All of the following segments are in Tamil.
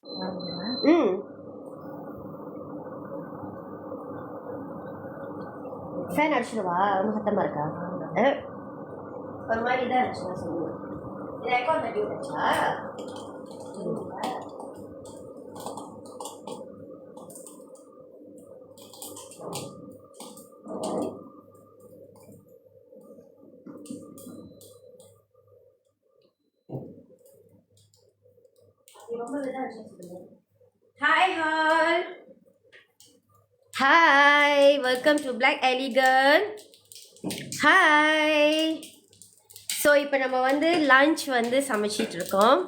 ம் ஃபேன் அடிச்சிடுவா ரொம்ப சத்தமாக இருக்கா ஒரு மாதிரி தான் இருந்துச்சுன்னா சொல்லுங்க இது அக்கௌண்ட் தட்டி விட்டுச்சா ரொம்ப இதாக இருந்துச்சு. Hi hall hi welcome to black elegant hi so இப்போ நம்ம வந்து லன்ச் வந்து சமைச்சிட்டு இருக்கோம்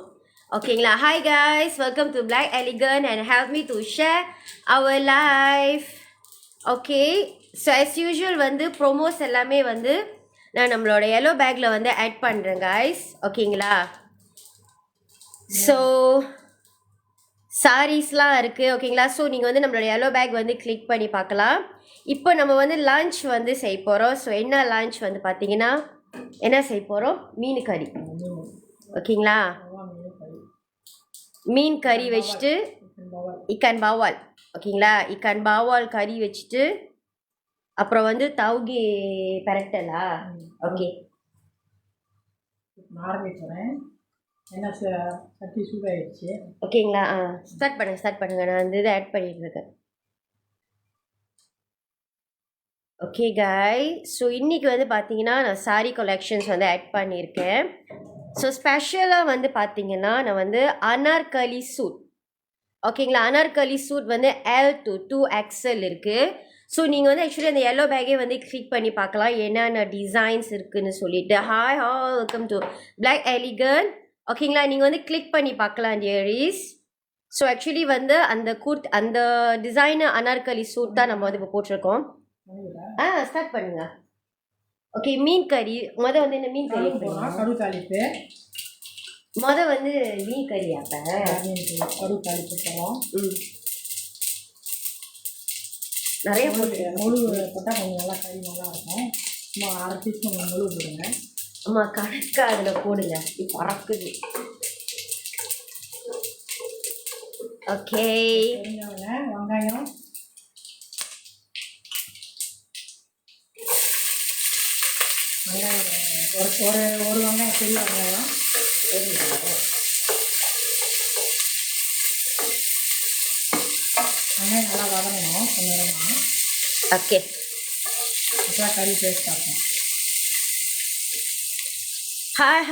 ஓகேங்களா hi guys welcome to black elegant and help me to share our life okay so as usual வந்து ப்ரோமோஸ் எல்லாமே வந்து நான் நம்மளோட yellow பேக்கில் வந்து ஆட் பண்ணுறேன் கைஸ் ஓகேங்களா ஸோ சாரீஸ்லாம் இருக்குது ஓகேங்களா ஸோ நீங்கள் வந்து நம்மளோட yellow பேக் வந்து கிளிக் பண்ணி பார்க்கலாம் இப்போ நம்ம வந்து லன்ச் வந்து செய்ய போகிறோம் ஸோ என்ன லன்ச் வந்து பார்த்தீங்கன்னா என்ன செய்ய போகிறோம் மீன் கறி ஓகேங்களா மீன் கறி வச்சுட்டு இக்கான் பாவால் ஓகேங்களா இக்கான் பாவால் கறி வச்சுட்டு அப்புறம் வந்து தவுகி பெரட்டலா ஓகே ஆரம்பிக்கிறேன் என்ன சட்டி சூடாயிடுச்சு ஓகேங்களா ஸ்டார்ட் பண்ணுங்க நான் வந்து இதை ஆட் பண்ணிட்டு இருக்கேன் ஓகே காய் ஸோ இன்றைக்கி வந்து பார்த்தீங்கன்னா நான் சாரீ கலெக்ஷன்ஸ் வந்து ஆட் பண்ணியிருக்கேன் ஸோ ஸ்பெஷலாக வந்து பார்த்தீங்கன்னா நான் வந்து அனார்கலி சூட் ஓகேங்களா அனார்கலி சூட் வந்து L to 2XL இருக்குது ஸோ நீங்கள் வந்து ஆக்சுவலி அந்த yellow பேக்கே வந்து கிளிக் பண்ணி பார்க்கலாம் என்னென்ன டிசைன்ஸ் இருக்குதுன்னு சொல்லிட்டு hi welcome to black elegance ஓகேங்களா நீங்கள் வந்து கிளிக் பண்ணி பார்க்கலாம் டியரிஸ் ஸோ ஆக்சுவலி வந்து அந்த டிசைனு அனார்கலி சூட் தான் நம்ம வந்து இப்போ போட்டிருக்கோம் ஸ்டார்ட் பண்ணுங்க ஓகே மீன் கறி வந்து இந்த மீன் கறி கரு தாளிப்பு வந்து மீன் கறி அப்போ கரு தாளிப்பு போகிறோம் நிறைய முழு போட்டால் கொஞ்சம் நல்லா கறி நல்லா இருக்கும் சும்மா அரை டீஸ்பூன் முழு போடுங்க ஆமாம் கணக்காக அதில் போடுங்க இப்போ பறக்குது ஓகே வெங்காயம் ஒரு வெங்காயம் பெரிய வெங்காயம் வெங்காயம் நல்லா வதங்கணும் கொஞ்சம் நேரமாக ஓகே அப்போ கறி டேஸ்ட் ஆகும் ஹாய்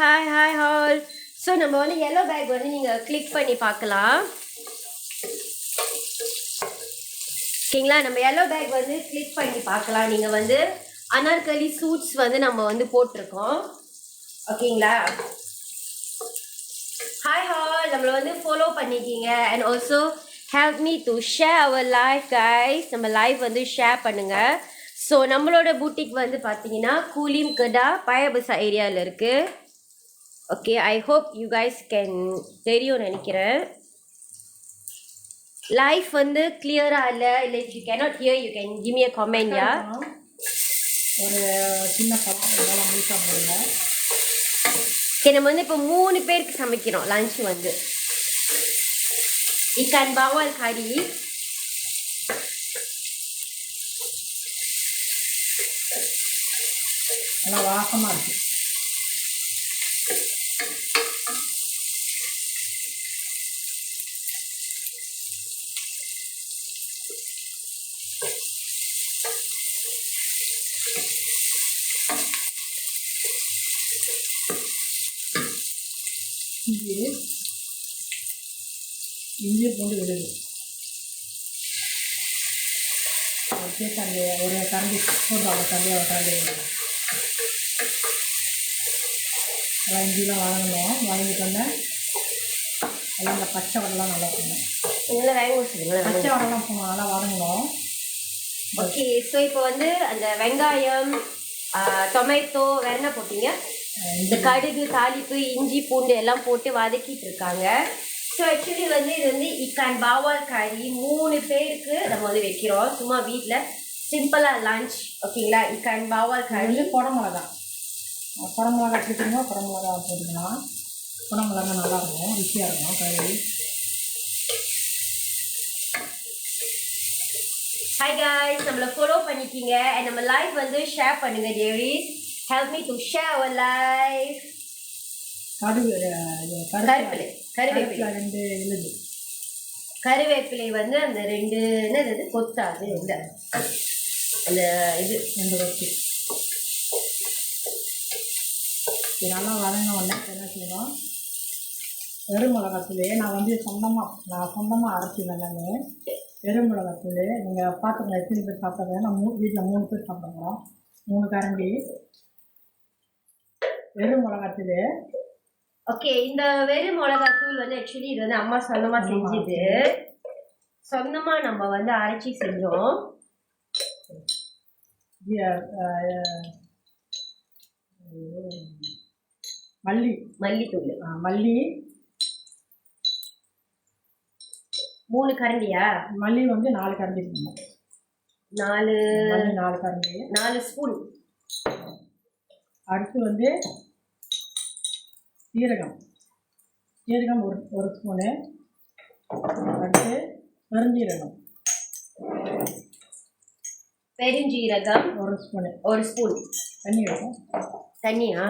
ஹால் ஸோ நம்ம வந்து yellow பேக் வந்து நீங்கள் கிளிக் பண்ணி பார்க்கலாம் ஓகேங்களா நம்ம yellow பேக் வந்து கிளிக் பண்ணி பார்க்கலாம் நீங்கள் வந்து அனார்கலி சூட்ஸ் வந்து நம்ம வந்து போட்டிருக்கோம் ஓகேங்களா ஹாய் ஹால் நம்மளை வந்து ஃபாலோ பண்ணிக்கிங்க and also help me to share our life guys நம்ம லைஃப் வந்து ஷேர் பண்ணுங்கள் ஸோ நம்மளோட பூட்டிக் வந்து பார்த்தீங்கன்னா கூலிம் கடா பயபசா ஏரியாவில் இருக்குது okay I hope you guys can தெரியும்னு நினைக்கிறேன் லைஃப் வந்து கிளியராக இல்லை you cannot hear you can give me a comment யா ஒரு சின்ன பழம் முழுசாக போடுங்க ஓகே நம்ம வந்து இப்போ 3 பேருக்கு சமைக்கிறோம் லன்ச் வந்து இக்கான் பாவால் கறி நல்லா வாசமாக இருக்குது இஞ்சி பூண்டு விழுது சேர்த்து ஒரு கரண்டி போட்டு அவ்வளோ கரண்டி நல்லா இஞ்சிலாம் வதங்கணும் வதங்கிட்டு வந்தேன் எல்லாம் இந்த பச்சை வடைலாம் நல்லா போடணும் பச்சை வடைலாம் போகணும் நல்லா வதங்கணும் ஓகே ஸோ இப்போ வந்து அந்த வெங்காயம் டொமேட்டோ வேற என்ன போட்டீங்க இந்த கடுகு தாளிப்பு இஞ்சி பூண்டு எல்லாம் போட்டு வதக்கிட்டு இருக்காங்க ஸோ ஆக்சுவலி வந்து இது வந்து இக்கான் பாவால் கறி 3 பேருக்கு நம்ம வந்து வைக்கிறோம் சும்மா வீட்டில் சிம்பிளாக லன்ச் ஓகேங்களா இக்கான் பாவால் கறி குடமிளகா போட்டுக்கலாம் குடமிளகா போட்டுக்கலாம் குடமிளகா நல்லாயிருக்கும் ருசியாக இருக்கும் கறி ஹாய் guys, நம்மள ஃபாலோ பண்ணிக்கீங்க and நம்ம லைவ் வந்து ஷேர் பண்ணுங்க dearies. Help me to share our live. கருவேப்பிலை 2 எழுது. கருவேப்பிலை வந்து அந்த 2 என்னது கொத்தாது இல்ல அந்த இது 2 கொத்து. நல்லா வதங்க உடனே என்ன செய்யணும், வெறும் மிளகாத்தூள் நான் வந்து சொந்தமாக அரைச்சிவேன். எல்லாமே வெறும் மிளகாத்தூள் நீங்கள் பார்த்துக்கலாம். எத்தனை பேர் சாப்பிட்றது? நான் வீட்டில் 3 பேர் சாப்பிட போகிறோம். 3 கரண்டி வெறும் மிளகாத்தூள். ஓகே, இந்த வெறும் மிளகாத்தூள் வந்து ஆக்சுவலி இது வந்து அம்மா சொந்தமா செஞ்சது. சொந்தமா நம்ம வந்து அரைச்சி செஞ்சோம். மல்லித்தூள் மல்லி 3 கரண்டியா? மல்லி வந்து 4 கரண்டி. 4 கரண்டி 4 ஸ்பூன். அடுத்து வந்து சீரகம் 1 ஸ்பூனு. அடுத்து பெருஞ்சீரகம் 1 ஸ்பூனு. 1 ஸ்பூன். தண்ணி இருக்கும். தண்ணியா?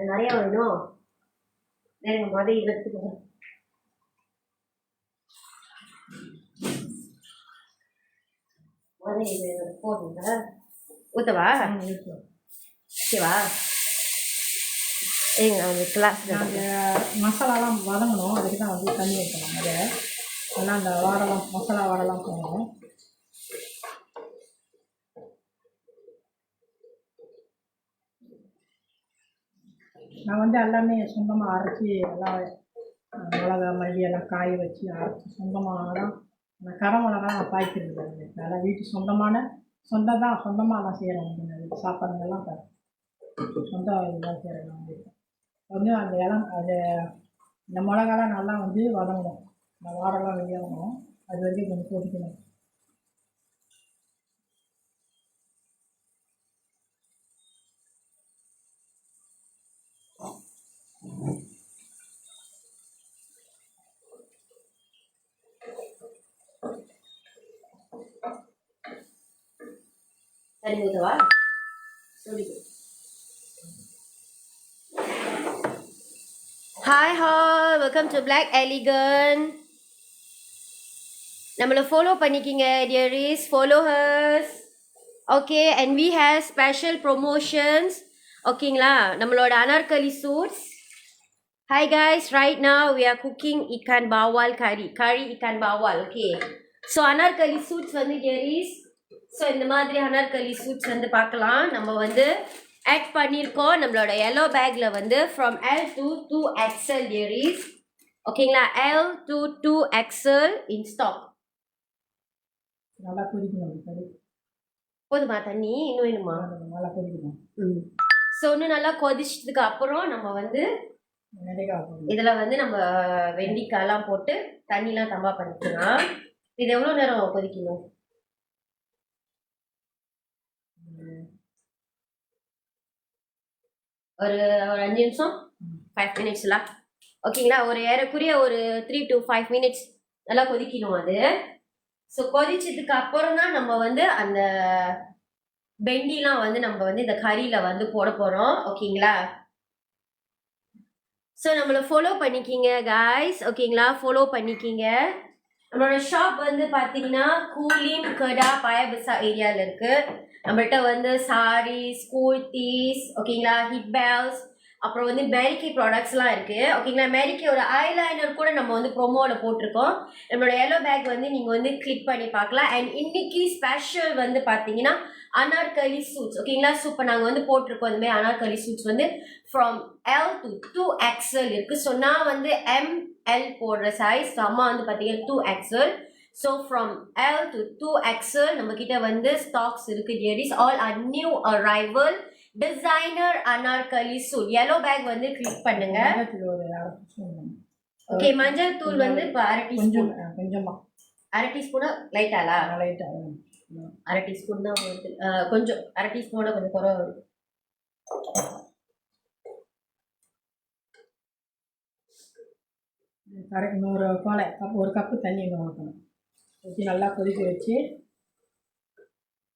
நிறைய வேணும். எடுத்துக்கணும். போடுங்க. ஊத்தவா? ஓகேவா? அந்த கிளாஸ் மசாலாலாம் வதங்கணும். அதுக்கு தான் வந்து தண்ணி வைக்கணும். ஆனால் அந்த மசாலா வாடலாம் போகணும். நான் வந்து எல்லாமே சொந்தமாக அரைச்சி எல்லாம் மிளகா மல்லி எல்லாம் காய வச்சு அரைச்சி சொந்தமாக தான். நான் கரை மிளகா நான் பாய்க்கிறது இல்லை. நல்லா வீட்டு சொந்தமாக நான் செய்கிறேன். சாப்பாடுங்கெல்லாம் சொந்தம் இதெல்லாம் செய்கிறேன். நான் வந்து அந்த இந்த மிளகாலாம் நல்லா வந்து வதங்கணும். இந்த வாடெல்லாம் வெளியாகணும். அது வரைக்கும் கொஞ்சம் கொதிக்கணும். Hi all, welcome to Black Elegant. நம்மள ஃபாலோ பண்ணிக்கிங்க dearies, follow us. Okay, and we have special promotions. ஓகேங்களா? நம்மளோட Anarkali suits. Hi guys, right now we are cooking ikan bawal curry ikan bawal. Okay, so Anarkali suits வந்து dearies. ஸோ இந்த மாதிரி அனார்கலி சூட்ஸ் வந்து பார்க்கலாம். நம்ம வந்து ஆட் பண்ணியிருக்கோம் நம்மளோட yellow பேக்கில் வந்து from L to 2XL dearies. ஓகேங்களா? L to 2XL in stock. நல்லா கொதிக்கணும். போதுமா தண்ணி? இன்னும் வேணுமா? நல்லா கொதிக்கணும். ஸோ இன்னும் நல்லா கொதிச்சதுக்கு அப்புறம் நம்ம வந்து இதில் வந்து நம்ம வெண்டிக்காயெல்லாம் போட்டு தண்ணிலாம் தம்பா பண்ணிக்கலாம். இது எவ்வளோ நேரம் கொதிக்கணும்? ஒரு 5 நிமிஷம், 5 மினிட்ஸ்லாம். ஓகேங்களா? ஒரு ஏறக்குரிய ஒரு 3 to 5 மினிட்ஸ் நல்லா கொதிக்கணும் அது. ஸோ கொதிச்சதுக்கு அப்புறம் தான் நம்ம வந்து அந்த பெண்டிலாம் வந்து நம்ம வந்து இந்த கறியில் வந்து போட போகிறோம். ஓகேங்களா? ஸோ நம்மளை ஃபாலோ பண்ணிக்கிங்க guys. ஓகேங்களா? ஃபாலோ பண்ணிக்கிங்க. நம்மளோட ஷாப் வந்து பார்த்தீங்கன்னா கூலிம் கடா பாயபிசா ஏரியாவில் இருக்குது. நம்மள்கிட்ட வந்து சாரீஸ், கூர்த்திஸ், ஓகேங்களா, ஹிப் பேல்ஸ், அப்புறம் வந்து மேரிக்கை ப்ராடக்ட்ஸ்லாம் இருக்குது. ஓகேங்களா? மேரிக்கையோட ஐலைனர் கூட நம்ம வந்து ப்ரோமோவில் போட்டிருக்கோம். நம்மளோட yellow பேக் வந்து நீங்கள் வந்து கிளிக் பண்ணி பார்க்கலாம். அண்ட் இன்னைக்கு ஸ்பெஷல் வந்து பார்த்தீங்கன்னா அனார்கலி சூட்ஸ். ஓகேங்களா? சூப்பர் நாங்கள் வந்து போட்டிருக்கோம். இந்தமாதிரி அனார்கலி சூட்ஸ் வந்து ஃப்ரம் L to 2XL இருக்குது. ஸோ நான் வந்து ML போடுற சைஸ், அம்மா வந்து பார்த்தீங்கன்னா 2XL. So from L to 2XL நம்ம கிட்ட வந்து ஸ்டாக்ஸ் இருக்குது dearies. All are new arrival designer Anarkali suit. yellow bag வந்து கிளிக் பண்ணுங்க. ஓகே, மஞ்சள் தூள் வந்து இப்போ 1/2 டீஸ்பூன். கொஞ்சமாக 1/2 டீஸ்பூனா லைட்டாலா? லைட்டாக 1/2 டீஸ்பூன் தான் வருது. கொஞ்சம் 1/2 டீஸ்பூனோட கொஞ்சம் குறை வருது. இன்னொரு கோலை ஒரு கப்பு தண்ணி இன்னும் ஊற்றணும். ஊற்றி நல்லா கொதிக்க வச்சு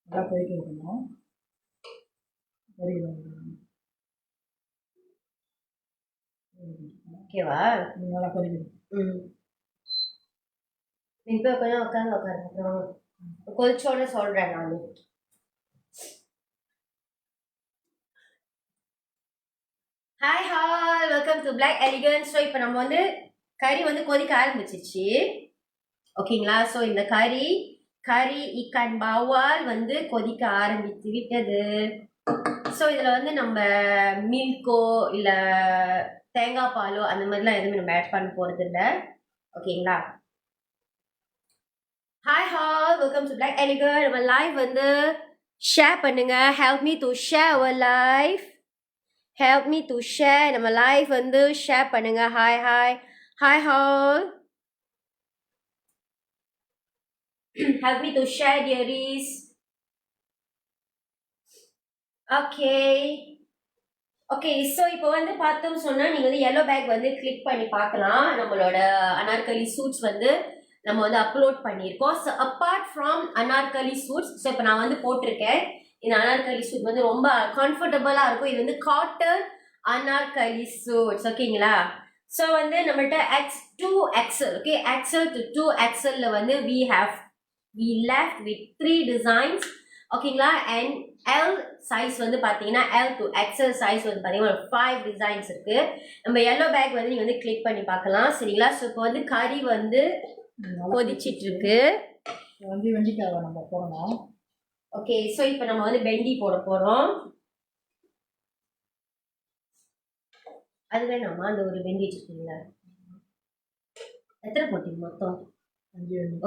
நல்லா கொதிக்க வைக்கணும். கொதிக்க வைக்கணும். ஓகேவா? நல்லா கொதிக்கணும். இப்போ கொஞ்சம் உட்காருங்க. அப்புறம் கொதிச்சோட சொல்கிறேன் நான். Hi all, welcome to black elegance. So இப்போ நம்ம வந்து கறி வந்து கொதிக்க ஆரம்பிச்சிச்சு, ஓகேங்களா? ஸோ இந்த கறி இக்கான் பாவால் வந்து கொதிக்க ஆரம்பித்து விட்டது. ஸோ இதில் வந்து நம்ம மில்கோ இல்லை தேங்காய் பாலோ அந்த மாதிரிலாம் எதுவுமே நம்ம ஆட் பண்ண போகிறது இல்லை, ஓகேங்களா? Hi all, welcome to black Elegan. நம்ம லைவ் வந்து ஷேர் பண்ணுங்க. Help me to share our live. Help me to share. நம்ம லைவ் வந்து ஷேர் பண்ணுங்க. Hi hi hi all. Help me to share dearies. Okay okay. So இப்போ வந்து பார்த்தோம்னு சொன்னால் நீங்கள் வந்து yellow பேக் வந்து கிளிக் பண்ணி பார்க்கலாம். நம்மளோட அனார்கலி சூட்ஸ் வந்து நம்ம வந்து அப்லோட் பண்ணியிருக்கோம். So apart from Anarkali suits, so இப்போ நான் வந்து போட்டிருக்கேன் இந்த அனார்கலி சூட் வந்து ரொம்ப கம்ஃபர்டபுளாக இருக்கும். இது வந்து காட்டன் அனார்கலி சூட்ஸ், ஓகேங்களா? ஸோ வந்து நம்மள்ட்ட X2XL, okay, XL to 2XL வந்து we left with 3 designs, ஓகேங்களா? அண்ட் L சைஸ் வந்து பார்த்தீங்கன்னா L to XL சைஸ் வந்து பார்த்தீங்கன்னா ஒரு 5 டிசைன்ஸ் இருக்கு. நம்ம yellow பேக் வந்து நீங்கள் வந்து கிளிக் பண்ணி பார்க்கலாம், சரிங்களா? ஸோ இப்போ வந்து கறி வந்து கொதிச்சிட்டு இருக்கு. வந்து வெண்டிக்காவை நம்ம போடணும். ஓகே, ஸோ இப்போ நம்ம வந்து வெண்டி போட போகிறோம். அது வேணாமா? அந்த ஒரு வெண்டி வச்சுருக்கீங்களா? எத்தனை போட்டீங்க மொத்தம்?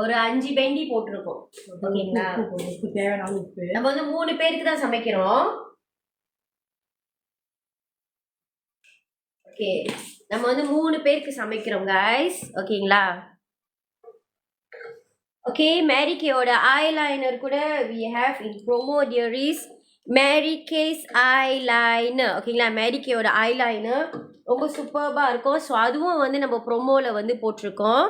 ஒரு 5 வெண்டி போட்டிருக்கோம், ஓகேங்களா? உப்பு தேவையான உப்பு. நம்ம வந்து 3 பேருக்கு தான் சமைக்கிறோம். ஓகே, நம்ம வந்து 3 பேருக்கு சமைக்கிறோம் கைஸ், ஓகேங்களா? ஓகே, மேரி கேயோட ஐலைனர் கூட we have in promo dearies. Mary Kay's eyeliner, ஓகேங்களா? மேரி கேயோட ஐலைனர் ரொம்ப சூப்பர்பாக இருக்கும். ஸோ அதுவும் வந்து நம்ம ப்ரோமோவில் வந்து போட்டிருக்கோம்.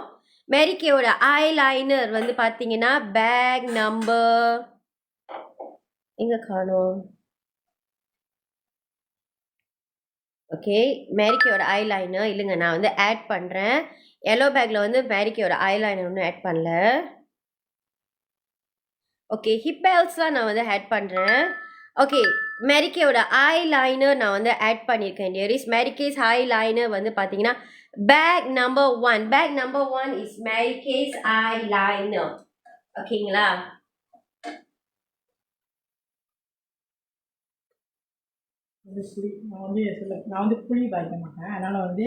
மேரி கேயோட ஐலைனர் வந்து பார்த்தீங்கன்னா பேக் நம்பர் எங்கே காணோம்? ஓகே, மேரி கேயோட ஐலைனர் இல்லைங்க, நான் வந்து ஆட் பண்ணுறேன். yellow பேக்கில் வந்து மேரி கேயோட ஐலைனர் ஒன்றும் ஆட் பண்ணல. ஓகே, ஹிப் பெல்ஸ்லாம் நான் வந்து ஆட் பண்ணுறேன். ஓகே, மேரி கேயோட ஐலைனர் நான் வந்து ஆட் பண்ணியிருக்கேன் டியரிஸ். மேரி கேஸ் ஐலைனர் வந்து பார்த்தீங்கன்னா pack number 1. Pack number 1 is Mary Kay's eyeliner, ஓகேங்களா? நான் வந்து புளி பாய்க்க மாட்டேன், அதனால் வந்து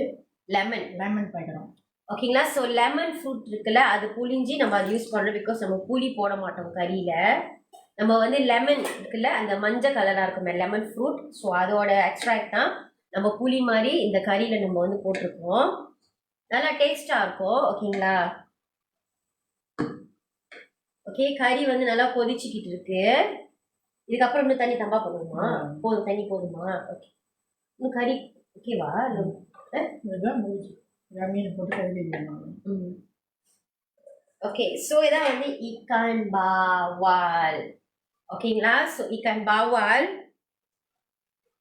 லெமன் பாய்க்கிறோம், ஓகேங்களா? ஸோ லெமன் ஃப்ரூட் இருக்குல்ல, அது புளிஞ்சி நம்ம அது யூஸ் பண்ணுறோம். பிகாஸ் நம்ம புளி போட மாட்டோம் கறியில். நம்ம வந்து லெமன் இருக்குல்ல, அந்த மஞ்சள் கலராக இருக்குமே லெமன் ஃப்ரூட், ஸோ அதோட எக்ஸ்ட்ராக்ட் தான் நம்ம புளி மாதிரி இந்த கறியில் நம்ம வந்து போட்டிருக்கோம். நல்லா டேஸ்ட்டாக இருக்கும், ஓகேங்களா? ஓகே, கறி வந்து நல்லா கொதிச்சுக்கிட்டு இருக்கு. இதுக்கப்புறம் இன்னும் தண்ணி தம்பா போதுமா? போதும், தண்ணி போதுமா? ஓகே, இன்னும் கறி ஓகேவா? மீன் போட்டு கறி. ஓகே, ஸோ இதான் வந்து இக்கான் பாவால், ஓகேங்களா? ஸோ இக்கான் பாவால்.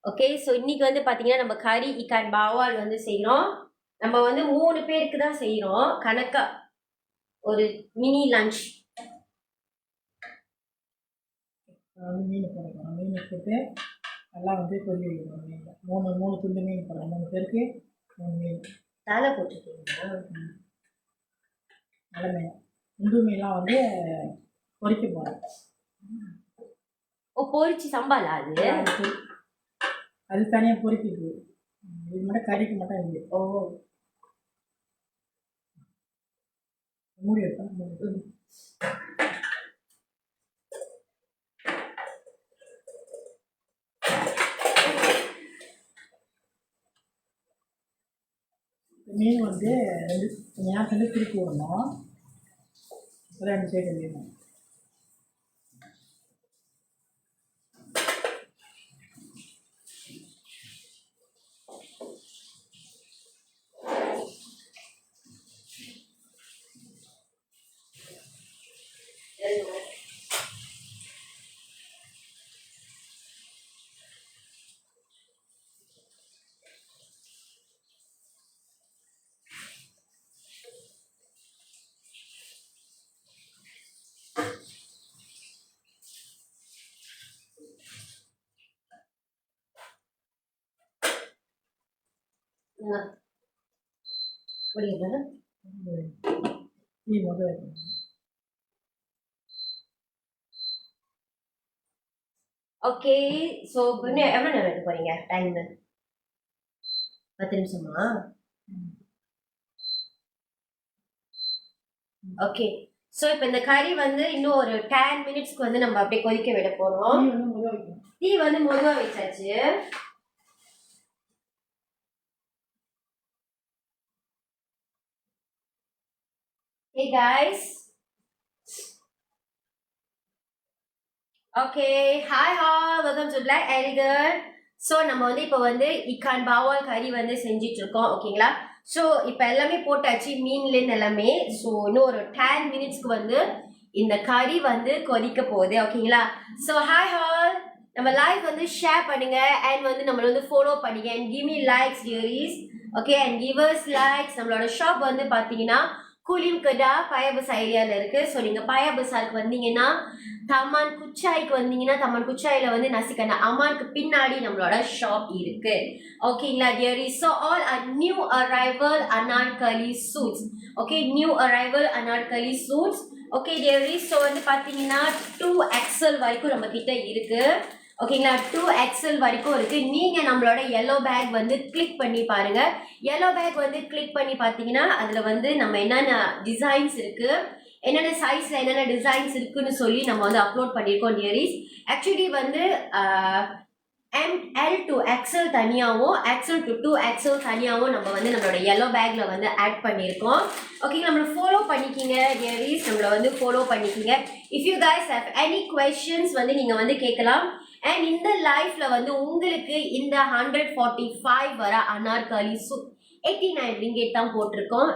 ஓகே, ஸோ இன்னைக்கு வந்து பார்த்தீங்கன்னா நம்ம கறி இக்கான் பாவால் வந்து செய்கிறோம். நம்ம வந்து 3 பேருக்கு தான் செய்கிறோம், கணக்கா ஒரு மினி லஞ்ச். மீன் போடுறோம், மீன் போட்டு நல்லா வந்து கொதி வைக்கிறோம். மீனில் 3 துண்டு மீன் போடுறோம், 3 பேருக்கு 3 மீன். தலை போட்டுருக்கீங்களா? நல்ல மீன். குண்டு மீன்லாம் வந்து பொரிக்க போகிறோம். ஓ, பொரிச்சு சம்பாலா அது? அது தனியாக பொரிக்குது, இது மட்டும் கறிக்கு மட்டும் இது. ஓ, மூடி வைப்பேன். மீன் வந்து 2 நேரத்துலேருந்து திருப்பி விடணும், 2 சைடு வேணும். புரியுது. டீ முதல் வைக்கணும். ஓகே. ஸோ இன்னும் எவ்வளோ நேரம் எடுக்க போறீங்க டைம்? 10 நிமிஷமா? ஓகே. ஸோ இப்போ இந்த கறி வந்து இன்னும் ஒரு 10 மினிட்ஸ்க்கு வந்து நம்ம அப்படியே கொதிக்க விட போறோம். டீ வந்து முதல் வைக்கணும். டீ வந்து மெதுவா வச்சாச்சு. Hey guys. Okay. Hi hi, welcome to black elegance. So நம்ம வந்து இப்போ வந்து இக்கான் பாவால் கறி வந்து செஞ்சுட்டு இருக்கோம். ஓகேங்களா? ஸோ இப்போ எல்லாமே போட்டாச்சு, மீன்லேருந்து எல்லாமே. ஸோ இன்னும் ஒரு 10 மினிட்ஸ்க்கு வந்து இந்த கறி வந்து கொதிக்க போகுது. ஓகேங்களா? ஸோ ஹாய் ஹால், நம்ம லைவ் வந்து ஷேர் பண்ணுங்க அண்ட் வந்து நம்மள வந்து ஃபாலோ பண்ணுங்க and give me likes dearies. Okay, and give us likes. நம்மளோட ஷாப் வந்து பார்த்தீங்கன்னா குலிம் கடா பாயா பசார் ஏரியாவில் இருக்குது. ஸோ நீங்கள் பாயா பசாருக்கு வந்தீங்கன்னா தமான் குச்சாய்க்கு வந்தீங்கன்னா தமான் குச்சாயில வந்து நசிக்கண்ணா அம்மானுக்கு பின்னாடி நம்மளோட ஷாப் இருக்கு. ஓகேங்களா dearies? So all are new arrival Anarkali suits. Okay, new arrival Anarkali suits. Okay dearies, so வந்து பார்த்தீங்கன்னா 2XL வரைக்கும் நம்ம கிட்ட இருக்கு. ஓகேங்களா, 2XL வரைக்கும் இருக்கு. நீங்க நம்மளோட yellow பேக் வந்து கிளிக் பண்ணி பாருங்க. yellow பேக் வந்து கிளிக் பண்ணி பார்த்தீங்கன்னா அதுல வந்து நம்ம என்னென்ன டிசைன்ஸ் இருக்கு, என்னென்ன சைஸ்ல என்னென்ன டிசைன்ஸ் இருக்குன்னு சொல்லி நம்ம வந்து அப்லோட் பண்ணியிருக்கோம் டியரிஸ். ஆக்சுவலி வந்து ML to XL தனியாகவும் XL to 2XL தனியாகவும் நம்ம வந்து நம்மளோட yellow பேக்ல வந்து ஆட் பண்ணியிருக்கோம். ஓகே, நம்மளை ஃபாலோ பண்ணிக்கிங்க டியரிஸ், நம்மளை வந்து ஃபாலோ பண்ணிக்கிங்க. If you guys have any questions வந்து நீங்கள் வந்து கேட்கலாம். அண்ட் இந்த லைஃப்ல வந்து உங்களுக்கு இந்த 145 வர அனார்கலி சூட் 89 ரிங்கெட் தான் போட்டிருக்கோம்.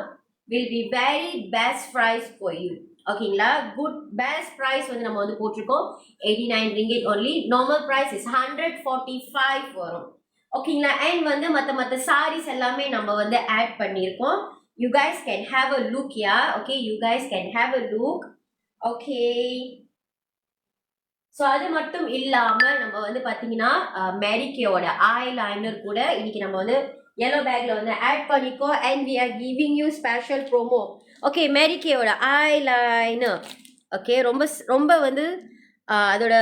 Will be very best price for you. ஓகேங்களா, குட் பெஸ்ட் ப்ரைஸ் வந்து நம்ம வந்து போட்டிருக்கோம் 89 ringgit only. Normal price is 145 வரும். ஓகேங்களா, அண்ட் வந்து மற்ற சாரீஸ் எல்லாமே நம்ம வந்து ஆட் பண்ணியிருக்கோம். You guys can have a look. Yeah, okay, you guys can have a look. Okay, so அது மட்டும் இல்லாமல் நம்ம வந்து பார்த்தீங்கன்னா மேரிகேயோட ஐலைனர் கூட இன்னைக்கு நம்ம வந்து yellow பேக்ல வந்து ஆட் பண்ணிக்கோ. And we are giving you special promo. Okay, மேரிகேயோட ஐலைனர். ஓகே, ரொம்ப வந்து அதோட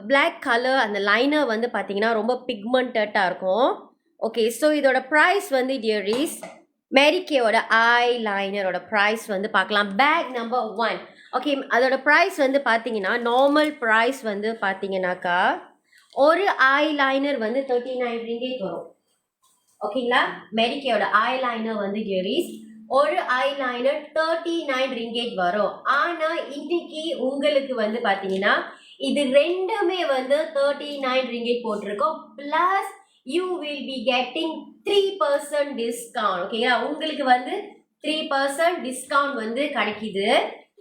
பிளாக் கலர் அந்த லைனர் வந்து பார்த்தீங்கன்னா ரொம்ப பிக்மெண்டட்டாக இருக்கும். ஓகே, ஸோ இதோட ப்ரைஸ் வந்து டியரிஸ், மேரிகேயோட ஐலைனரோட ப்ரைஸ் வந்து பார்க்கலாம். Pack number 1. ஓகே, அதோட ப்ரைஸ் வந்து பார்த்தீங்கன்னா நார்மல் ப்ரைஸ் வந்து பார்த்தீங்கன்னாக்கா ஒரு ஐலைனர் வந்து 39 ரிங்கெட் வரும். ஓகேங்களா, மேரிகேயோட ஐலைனர் வந்து டியரிஸ் ஒரு ஐலைனர் 39 ரிங்கெட் வரும். ஆனால் இன்னைக்கு உங்களுக்கு வந்து பார்த்தீங்கன்னா இது ரெண்டுமே வந்து 39 ரிங்கெட் போட்டிருக்கோம். Plus you will be getting 3% discount. ஓகேங்களா, உங்களுக்கு வந்து 3% டிஸ்கவுண்ட் வந்து கிடைக்குது.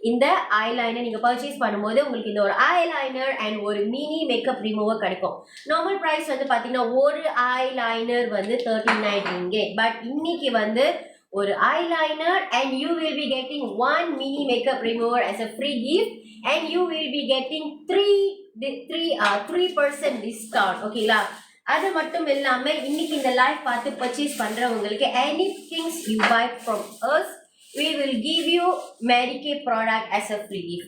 இந்த ஐலைனர் நீங்கள் பர்ச்சேஸ் பண்ணும்போது உங்களுக்கு இந்த ஒரு ஐலைனர் அண்ட் ஒரு மினி மேக்கப் ரிமூவர் கிடைக்கும். நார்மல் ப்ரைஸ் வந்து பார்த்தீங்கன்னா ஒரு ஐலைனர் வந்து 39 ரிங்கெட். பட் இன்னைக்கு வந்து ஒரு eyeliner and you will be getting 1 mini makeup remover as a free gift and you will be getting 3% discount. ஓகேங்களா, அது மட்டும் இல்லாமல் இன்னைக்கு இந்த லைவ் பார்த்து பர்ச்சேஸ் பண்ணுறவங்களுக்கு any things you by from us we will give you Mary-Kay product as a free gift.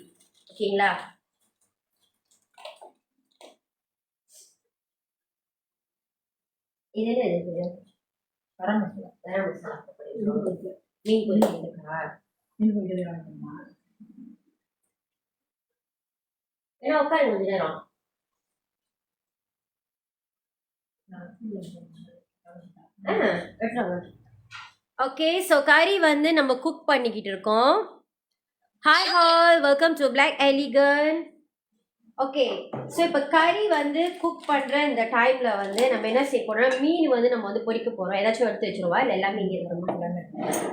ஓகேங்களா, இது என்ன இது? கரம் மசாலா. கரம் மசாலா. மீன் மீன் பொரிக்கிறதுக்கா? மீன் பொரிக்கிறது வாங்கிக்கணுமா? ஏன்னா உட்காரு கொஞ்ச நேரம். ஓகே, ஸோ கறி வந்து நம்ம குக் பண்ணிக்கிட்டு இருக்கோம். Hi all, welcome to black elegance. Okay, so இப்போ கறி வந்து குக் பண்ணுற இந்த டைமில் வந்து நம்ம என்ன செய்ய போகிறோம், மீன் வந்து நம்ம வந்து பொரிக்க போகிறோம். ஏதாச்சும் எடுத்து வச்சுருவா இல்லை எல்லாமே இங்கே இருக்கணுமா?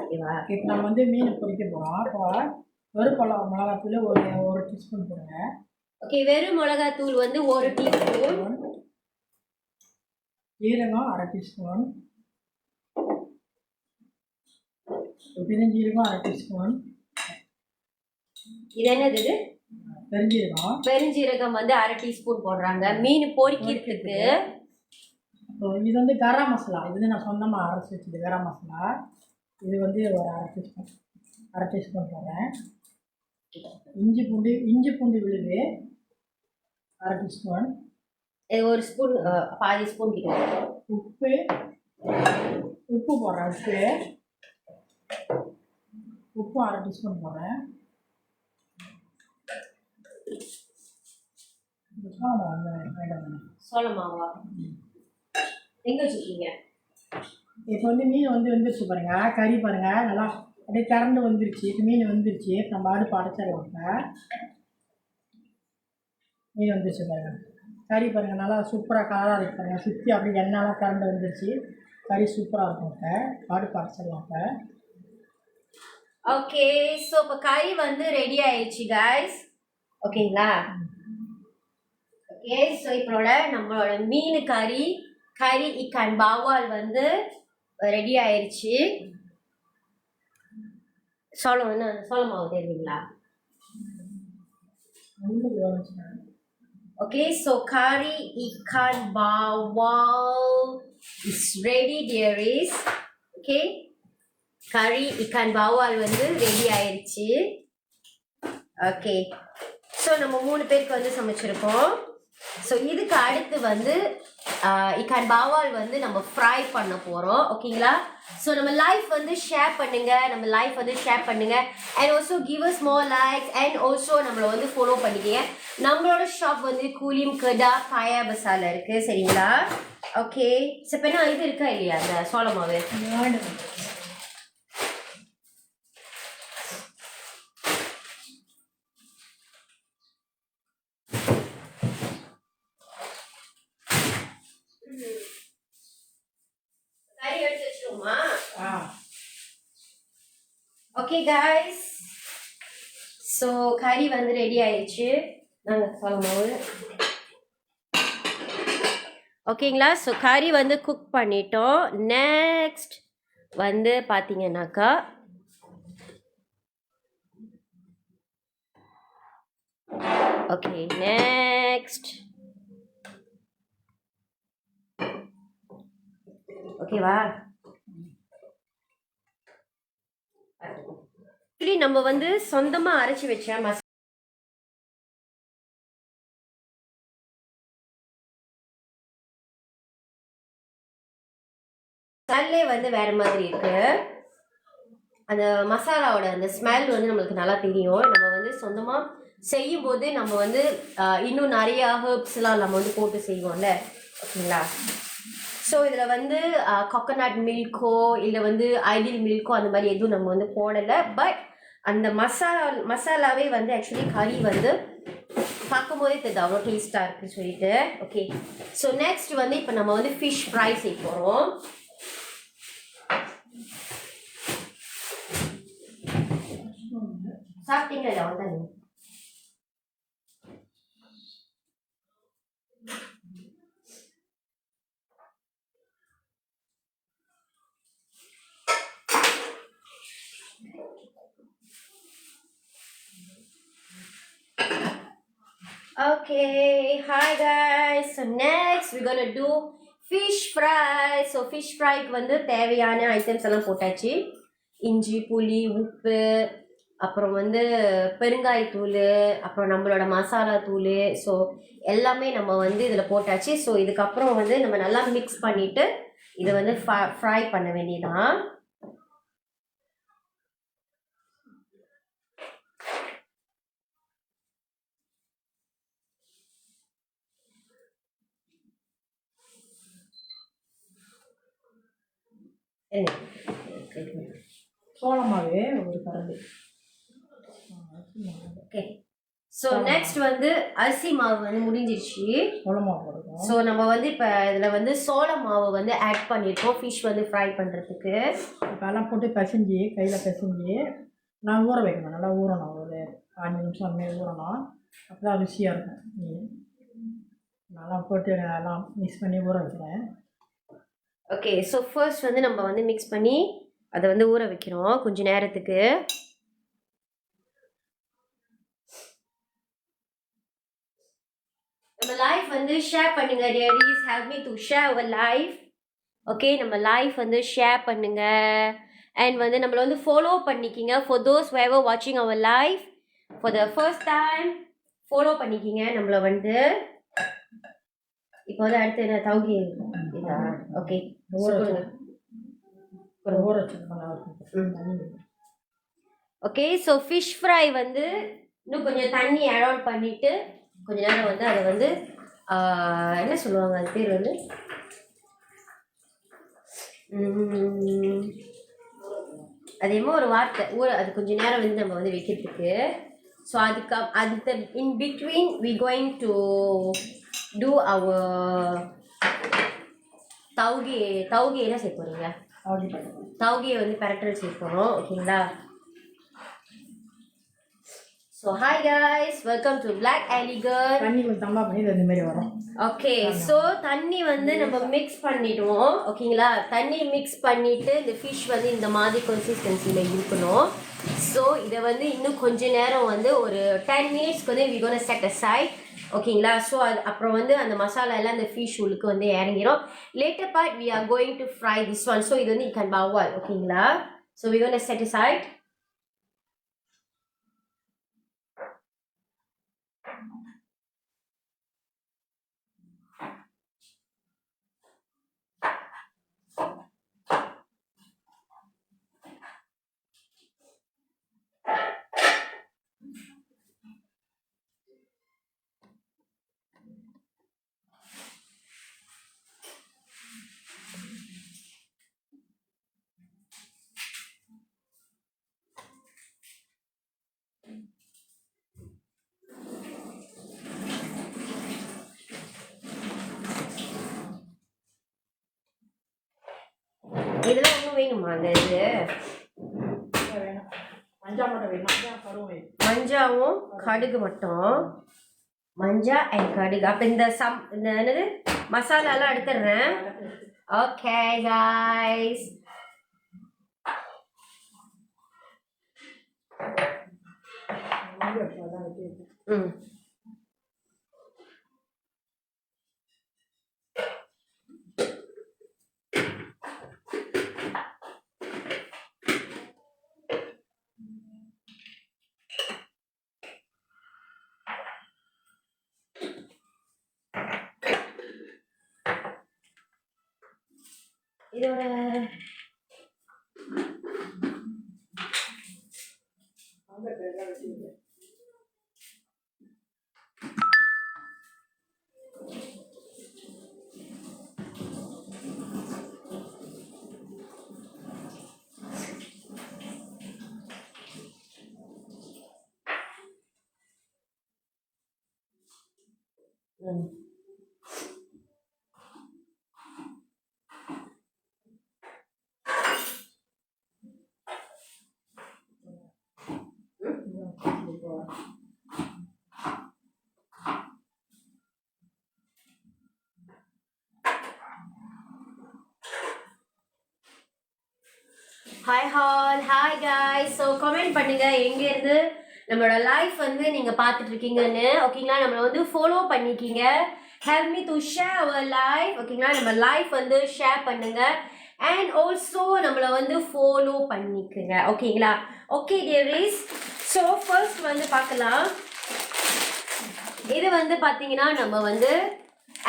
ஓகேவா, இப்போ நம்ம வந்து மீன் பொரிக்க போகிறோம். இப்போ வெறும் மிளகாத்தூள் ஒரு டீஸ்பூன் போடுங்க. ஓகே, வெறும் மிளகாத்தூள் வந்து 1 டீஸ்பூன், ஜீரகம் 1/2 டீஸ்பூன், பெருஞ்சீரகம் 1/2 டீஸ்பூன். இது என்னது? இது பெருஞ்சீரகம். பெருஞ்சீரகம் வந்து 1/2 டீஸ்பூன் போடுறாங்க மீன் பொரிக்கிறதுக்கு. ஸோ இது வந்து கரம் மசாலா. இது வந்து நான் சொந்தமாக அரைச்சி வச்சது கரம் மசாலா. இது வந்து ஒரு அரை டீஸ்பூன் போடுறேன். இஞ்சி பூண்டு விழுது அரை டீஸ்பூன். ஒரு ஸ்பூன், பாதி ஸ்பூன் கிட்ட. உப்பு போடுறேன். உப்பு அரை டீஸ்பூன் போடுறேன். சோள மாவா எங்கே வச்சுருக்கீங்க? இப்போ வந்து மீன் வந்து வெந்துருச்சு பாருங்கள். கறி பாருங்கள் நல்லா அப்படியே திறந்து வந்துருச்சு. இப்போ மீன் வந்துருச்சு. நம்ம அடுப்பு அடைச்சிடலாம். மீன் வந்துருச்சு பாருங்கள். கறி பாருங்கள் நல்லா சூப்பராக கலராக இருக்கு பாருங்கள். சுற்றி அப்படியே எண்ணெய்லாம் திறந்து வந்துருச்சு. கறி சூப்பராக இருக்கும். இப்போ அடுப்பு அடைச்சிடலாம். இப்போ ஓகே, ஸோ இப்போ கறி வந்து ரெடி ஆயிடுச்சு கைஸ். ஓகேங்களா? ஓகே, ஸோ இப்போட நம்மளோட மீன் கறி இக்கான் பாவால் வந்து ரெடி ஆயிடுச்சு. சோள மாவு தெரியுங்களா? ஓகே, ஸோ கறி இக்கான் பாவால் இஸ் ரெடி டியரிஸ். ஓகே, கறி இக்கான் பாவால் வந்து ரெடி ஆயிடுச்சு. ஓகே, ஸோ நம்ம 3 பேருக்கு வந்து சமைச்சிருக்கோம். ஸோ இதுக்கு அடுத்து வந்து இக்கான் பாவால் வந்து நம்ம ஃப்ரை பண்ண போகிறோம். ஓகேங்களா? ஸோ நம்ம லைஃப் வந்து ஷேர் பண்ணுங்க. And also give us more likes and also நம்மளை வந்து ஃபாலோ பண்ணிக்கங்க. நம்மளோட ஷாப் வந்து கூலிம் கடா காயா பசால இருக்கு. சரிங்களா? ஓகே, ஸோ இப்போ என்ன இது இருக்கா இல்லையா அந்த சோள மாவு? கறி எடுத்து வச்சிருவோமா? ஓகே கைஸ், ஸோ கறி வந்து ரெடி ஆயிடுச்சு. நாங்கள் சோள மாவு. ஓகேங்களா? ஸோ கறி வந்து குக் பண்ணிட்டோம். நெக்ஸ்ட் வந்து பார்த்தீங்கன்னாக்கா ஓகே நெக்ஸ்ட் ஓகேவா? ஆக்சுவலி நம்ம வந்து சொந்தமாக அரைச்சி வச்ச ஸ்மெல்லே வந்து வேற மாதிரி இருக்கு. அந்த மசாலாவோட அந்த ஸ்மெல் வந்து நம்மளுக்கு நல்லா தெரியும். நம்ம வந்து சொந்தமாக செய்யும்போது நம்ம வந்து இன்னும் நிறையா ஹெர்ப்ஸ்லாம் நம்ம வந்து போட்டு செய்வோம்ல. ஓகேங்களா? ஸோ இதில் வந்து கோகோனட் மில்க்கோ இல்லை வந்து ஐடியல் மில்க்கோ அந்த மாதிரி எதுவும் நம்ம வந்து போடலை. பட் அந்த மசாலாவே வந்து ஆக்சுவலி கறி வந்து பார்க்கும்போதே தெரியுது அவ்வளோ டேஸ்ட்டாக இருக்குன்னு சொல்லிட்டு. ஓகே, ஸோ நெக்ஸ்ட் வந்து இப்போ நம்ம வந்து ஃபிஷ் ஃப்ரை செய்ய போகிறோம். சாப்பிட்டீங்களா? வந்தாங்க. Okay, hi guys. So next we're gonna do fish fry. So fish fry வந்து தேவையான ஐட்டம்ஸ் எல்லாம் போட்டாச்சு. இஞ்சி, புளி, உப்பு, அப்புறம் வந்து பெருங்காயத்தூள், அப்புறம் நம்மளோட மசாலா தூள். ஸோ எல்லாமே நம்ம வந்து இதில் போட்டாச்சு. ஸோ இதுக்கப்புறம் வந்து நம்ம நல்லா மிக்ஸ் பண்ணிவிட்டு இதை வந்து ஃப்ரை பண்ண வேண்டியதான். சோளமாவே ஒரு கரண்டி. ஓகே, ஸோ நெக்ஸ்ட் வந்து அரிசி மாவு வந்து முடிஞ்சிருச்சு. சோள மாவு போடுறோம். ஸோ நம்ம வந்து இப்போ இதில் வந்து சோள மாவு வந்து ஆட் பண்ணியிருக்கோம் ஃபிஷ் வந்து ஃப்ரை பண்ணுறதுக்கு. இப்போலாம் போட்டு பிசைஞ்சி கையில் பிசைஞ்சி நான் ஊற வைக்கணும். நல்லா ஊறணும். ஒரு 5 நிமிஷம் அதுமாரி ஊறணும். அப்போ தான் ருசியாக இருக்கும். நல்லா போட்டு எல்லாம் மிக்ஸ் பண்ணி ஊற வைக்கிறேன். ஓகே, ஸோ ஃபர்ஸ்ட் வந்து நம்ம வந்து மிக்ஸ் பண்ணி அதை வந்து ஊற வைக்கிறோம் கொஞ்சம் நேரத்துக்கு. நம்ம லைஃப் வந்து ஷேர் பண்ணுங்க dearies. Help me to share our live. Okay, நம்ம லைஃப் வந்து ஷேர் பண்ணுங்க அண்ட் வந்து நம்மளை வந்து ஃபாலோ பண்ணிக்கிங்க. ஃபார் தோஸ் whoever வாட்சிங் our life for the first time follow பண்ணிக்கிங்க நம்மளை வந்து. இப்போ வந்து அடுத்து என்ன தௌகி இதா? Okay, okay. So fish fry வந்து இன்னும் கொஞ்சம் தண்ணி ஆட் பண்ணிட்டு கொஞ்ச நேரம் வந்து அதை வந்து என்ன சொல்லுவாங்க அது பேர் வந்து அதேமோ ஒரு வார்த்தை அது கொஞ்சம் நேரம் வந்து நம்ம வந்து வைக்கிறதுக்கு. ஸோ அதுக்கு in between we going to do our தௌகி என்ன செய்ய போகிறீங்க? தௌகியை வந்து பெரட்டல் செய்ய போகிறோம். ஓகேங்களா? So hi guys, welcome to black Elegan. தண்ணி கொஞ்சம் தம்மா பண்ணி இந்த மாதிரி வரும். ஓகே, ஸோ தண்ணி வந்து நம்ம மிக்ஸ் பண்ணிடுவோம். ஓகேங்களா? தண்ணி மிக்ஸ் பண்ணிவிட்டு இந்த ஃபிஷ் வந்து இந்த மாதிரி கன்சிஸ்டன்சியில் இருக்கணும். ஸோ இதை வந்து இன்னும் கொஞ்ச நேரம் வந்து ஒரு 10 மினிட்ஸ்க்கு வந்து வி கோனா செட் aside. ஓகேங்களா? ஸோ அது அப்புறம் வந்து அந்த மசாலா எல்லாம் அந்த ஃபிஷ் உள்ளுக்கு வந்து இறங்கிடும். Later part we are going to fry this one. So இது வந்து you can boil. ஓகேங்களா? So we gonna set aside. இதெல்லாம் ஒன்றும் வேணுமா? அந்த இது மஞ்சாவும் கடுகு மட்டும். மஞ்சா அண்ட் கடுகு. அப்போ இந்த என்னது மசாலாலாம் எடுத்துடுறேன். ஓகே காய்ஸ், இதோட hi hall, hi guys. So comment பண்ணுங்க எங்கேருந்து நம்மளோட லைஃப் வந்து நீங்கள் பார்த்துட்டு இருக்கீங்கன்னு. ஓகேங்களா? நம்மளை வந்து ஃபாலோ பண்ணிக்கிங்க. Help me to share our life. ஓகேங்களா? நம்ம லைஃப் வந்து ஷேர் பண்ணுங்க அண்ட் ஆல்சோ நம்மளை வந்து ஃபாலோ பண்ணிக்குங்க. ஓகேங்களா? ஓகே டியரிஸ், ஸோ ஃபர்ஸ்ட் வந்து பார்க்கலாம். இது வந்து பார்த்தீங்கன்னா நம்ம வந்து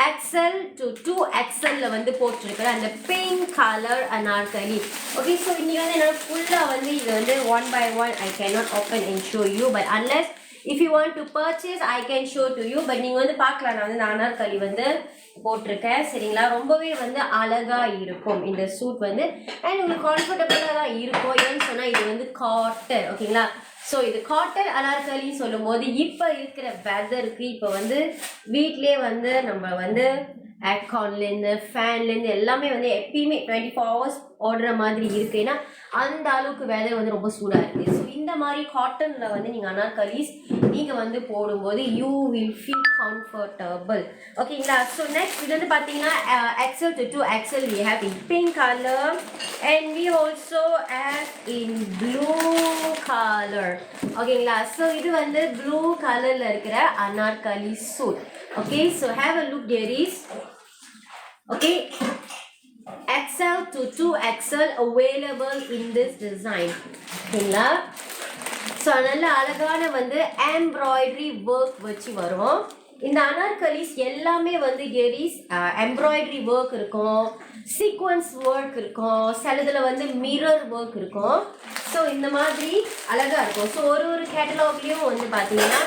XL to 2XL வந்து போட்டிருக்கிற அந்த pink colour Anarkali. Okay, so இன்னைக்கு வந்து என்ன ஃபுல்லாக வந்து இது வந்து 1 by 1 I cannot open and show you, but unless if you want to purchase I can show to you. But நீங்கள் வந்து பார்க்கலாம், நான் வந்து அனார்கலி வந்து போட்டிருக்கேன். சரிங்களா? ரொம்பவே வந்து அழகாக இருக்கும் இந்த சூட் வந்து அண்ட் உங்களுக்கு கம்ஃபர்டபுளாக தான் இருக்கும். ஏன்னு சொன்னால் இது வந்து காட்டன். ஓகேங்களா? ஸோ இது காட்டன் அனார்கலி சொல்லும் போது இப்போ இருக்கிற வெதருக்கு இப்போ வந்து வீட்டிலே வந்து நம்ம வந்து ஏர்கான்லேருந்து ஃபேன்லேருந்து எல்லாமே வந்து எப்பயுமே 24 hours ஓடுற மாதிரி இருக்குது. ஏன்னா அந்த அளவுக்கு வெதர் வந்து ரொம்ப சூடாக இருக்குது. ஸோ இந்த மாதிரி காட்டனில் வந்து நீங்கள் அனார்கலிஸ் நீங்கள் வந்து போடும்போது யூ வில் ஃபீல் கம்ஃபர்டபுள். ஓகேங்களா? ஸோ நெக்ஸ்ட் இது வந்து பார்த்தீங்கன்னா XL to 2XL we have in pink color and we also have in blue color. ஓகேங்களா? ஸோ இது வந்து ப்ளூ கலரில் இருக்கிற Anarkali suit. Okay, so have a look, dearies. Okay, XL to 2XL available in this design. ஓகேங்களா? ஸோ நல்ல அழகான வந்து எம்ப்ராய்டரி ஒர்க் வச்சு வரும். இந்த அனார்கலிஸ் எல்லாமே வந்து எரிஸ் எம்ப்ராய்டரி ஒர்க் இருக்கும், சீக்வன்ஸ் ஒர்க் இருக்கும், சிலதுல வந்து மிரர் ஒர்க் இருக்கும். ஸோ இந்த மாதிரி அழகா இருக்கும். ஸோ ஒரு கேட்டலாக்லேயும் வந்து பார்த்தீங்கன்னா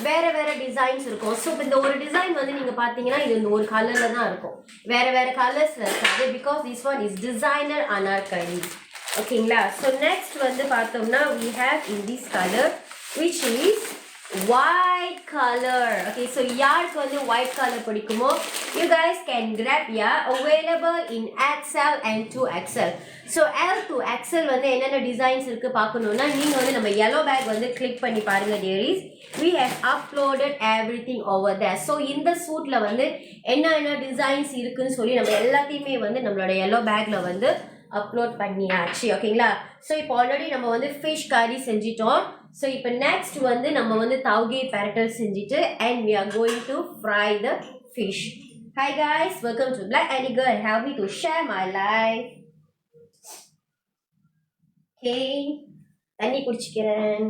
வேற வேற டிசைன்ஸ் இருக்கும். ஸோ இப்போ இந்த ஒரு டிசைன் வந்து நீங்கள் பார்த்தீங்கன்னா இது இந்த ஒரு கலரில் தான் இருக்கும், வேற கலர்ஸில் இருக்காது. Because this one is designer Anarkali. ஓகேங்களா? ஸோ நெக்ஸ்ட் வந்து பார்த்தோம்னா we have in this color which is white color. Okay, so யாருக்கு வந்து white color பிடிக்குமோ you guys can grab. Available in XL and 2XL. So L to XL வந்து என்னென்ன டிசைன்ஸ் இருக்கு பார்க்கணும்னா நீங்கள் வந்து நம்ம yellow bag வந்து கிளிக் பண்ணி பாருங்க dearies. We have uploaded everything over there. So இந்த சூட்ல வந்து என்ன டிசைன்ஸ் இருக்குன்னு சொல்லி நம்ம எல்லாத்தையுமே வந்து நம்மளோட yellow bagல வந்து அப்லோட் பண்ணியாச்சு. ஓகேங்களா? ஸோ இப்போ ஆல்ரெடி நம்ம வந்து ஃபிஷ் கறி செஞ்சிட்டோம். ஸோ இப்போ நெக்ஸ்ட் வந்து நம்ம வந்து தவுகை பெரட்டல் செஞ்சுட்டு and we are going to fry the fish. Hi guys, welcome to Black Elegant and help me to share my life. Okay, தண்ணி குடிச்சிக்கிறேன்.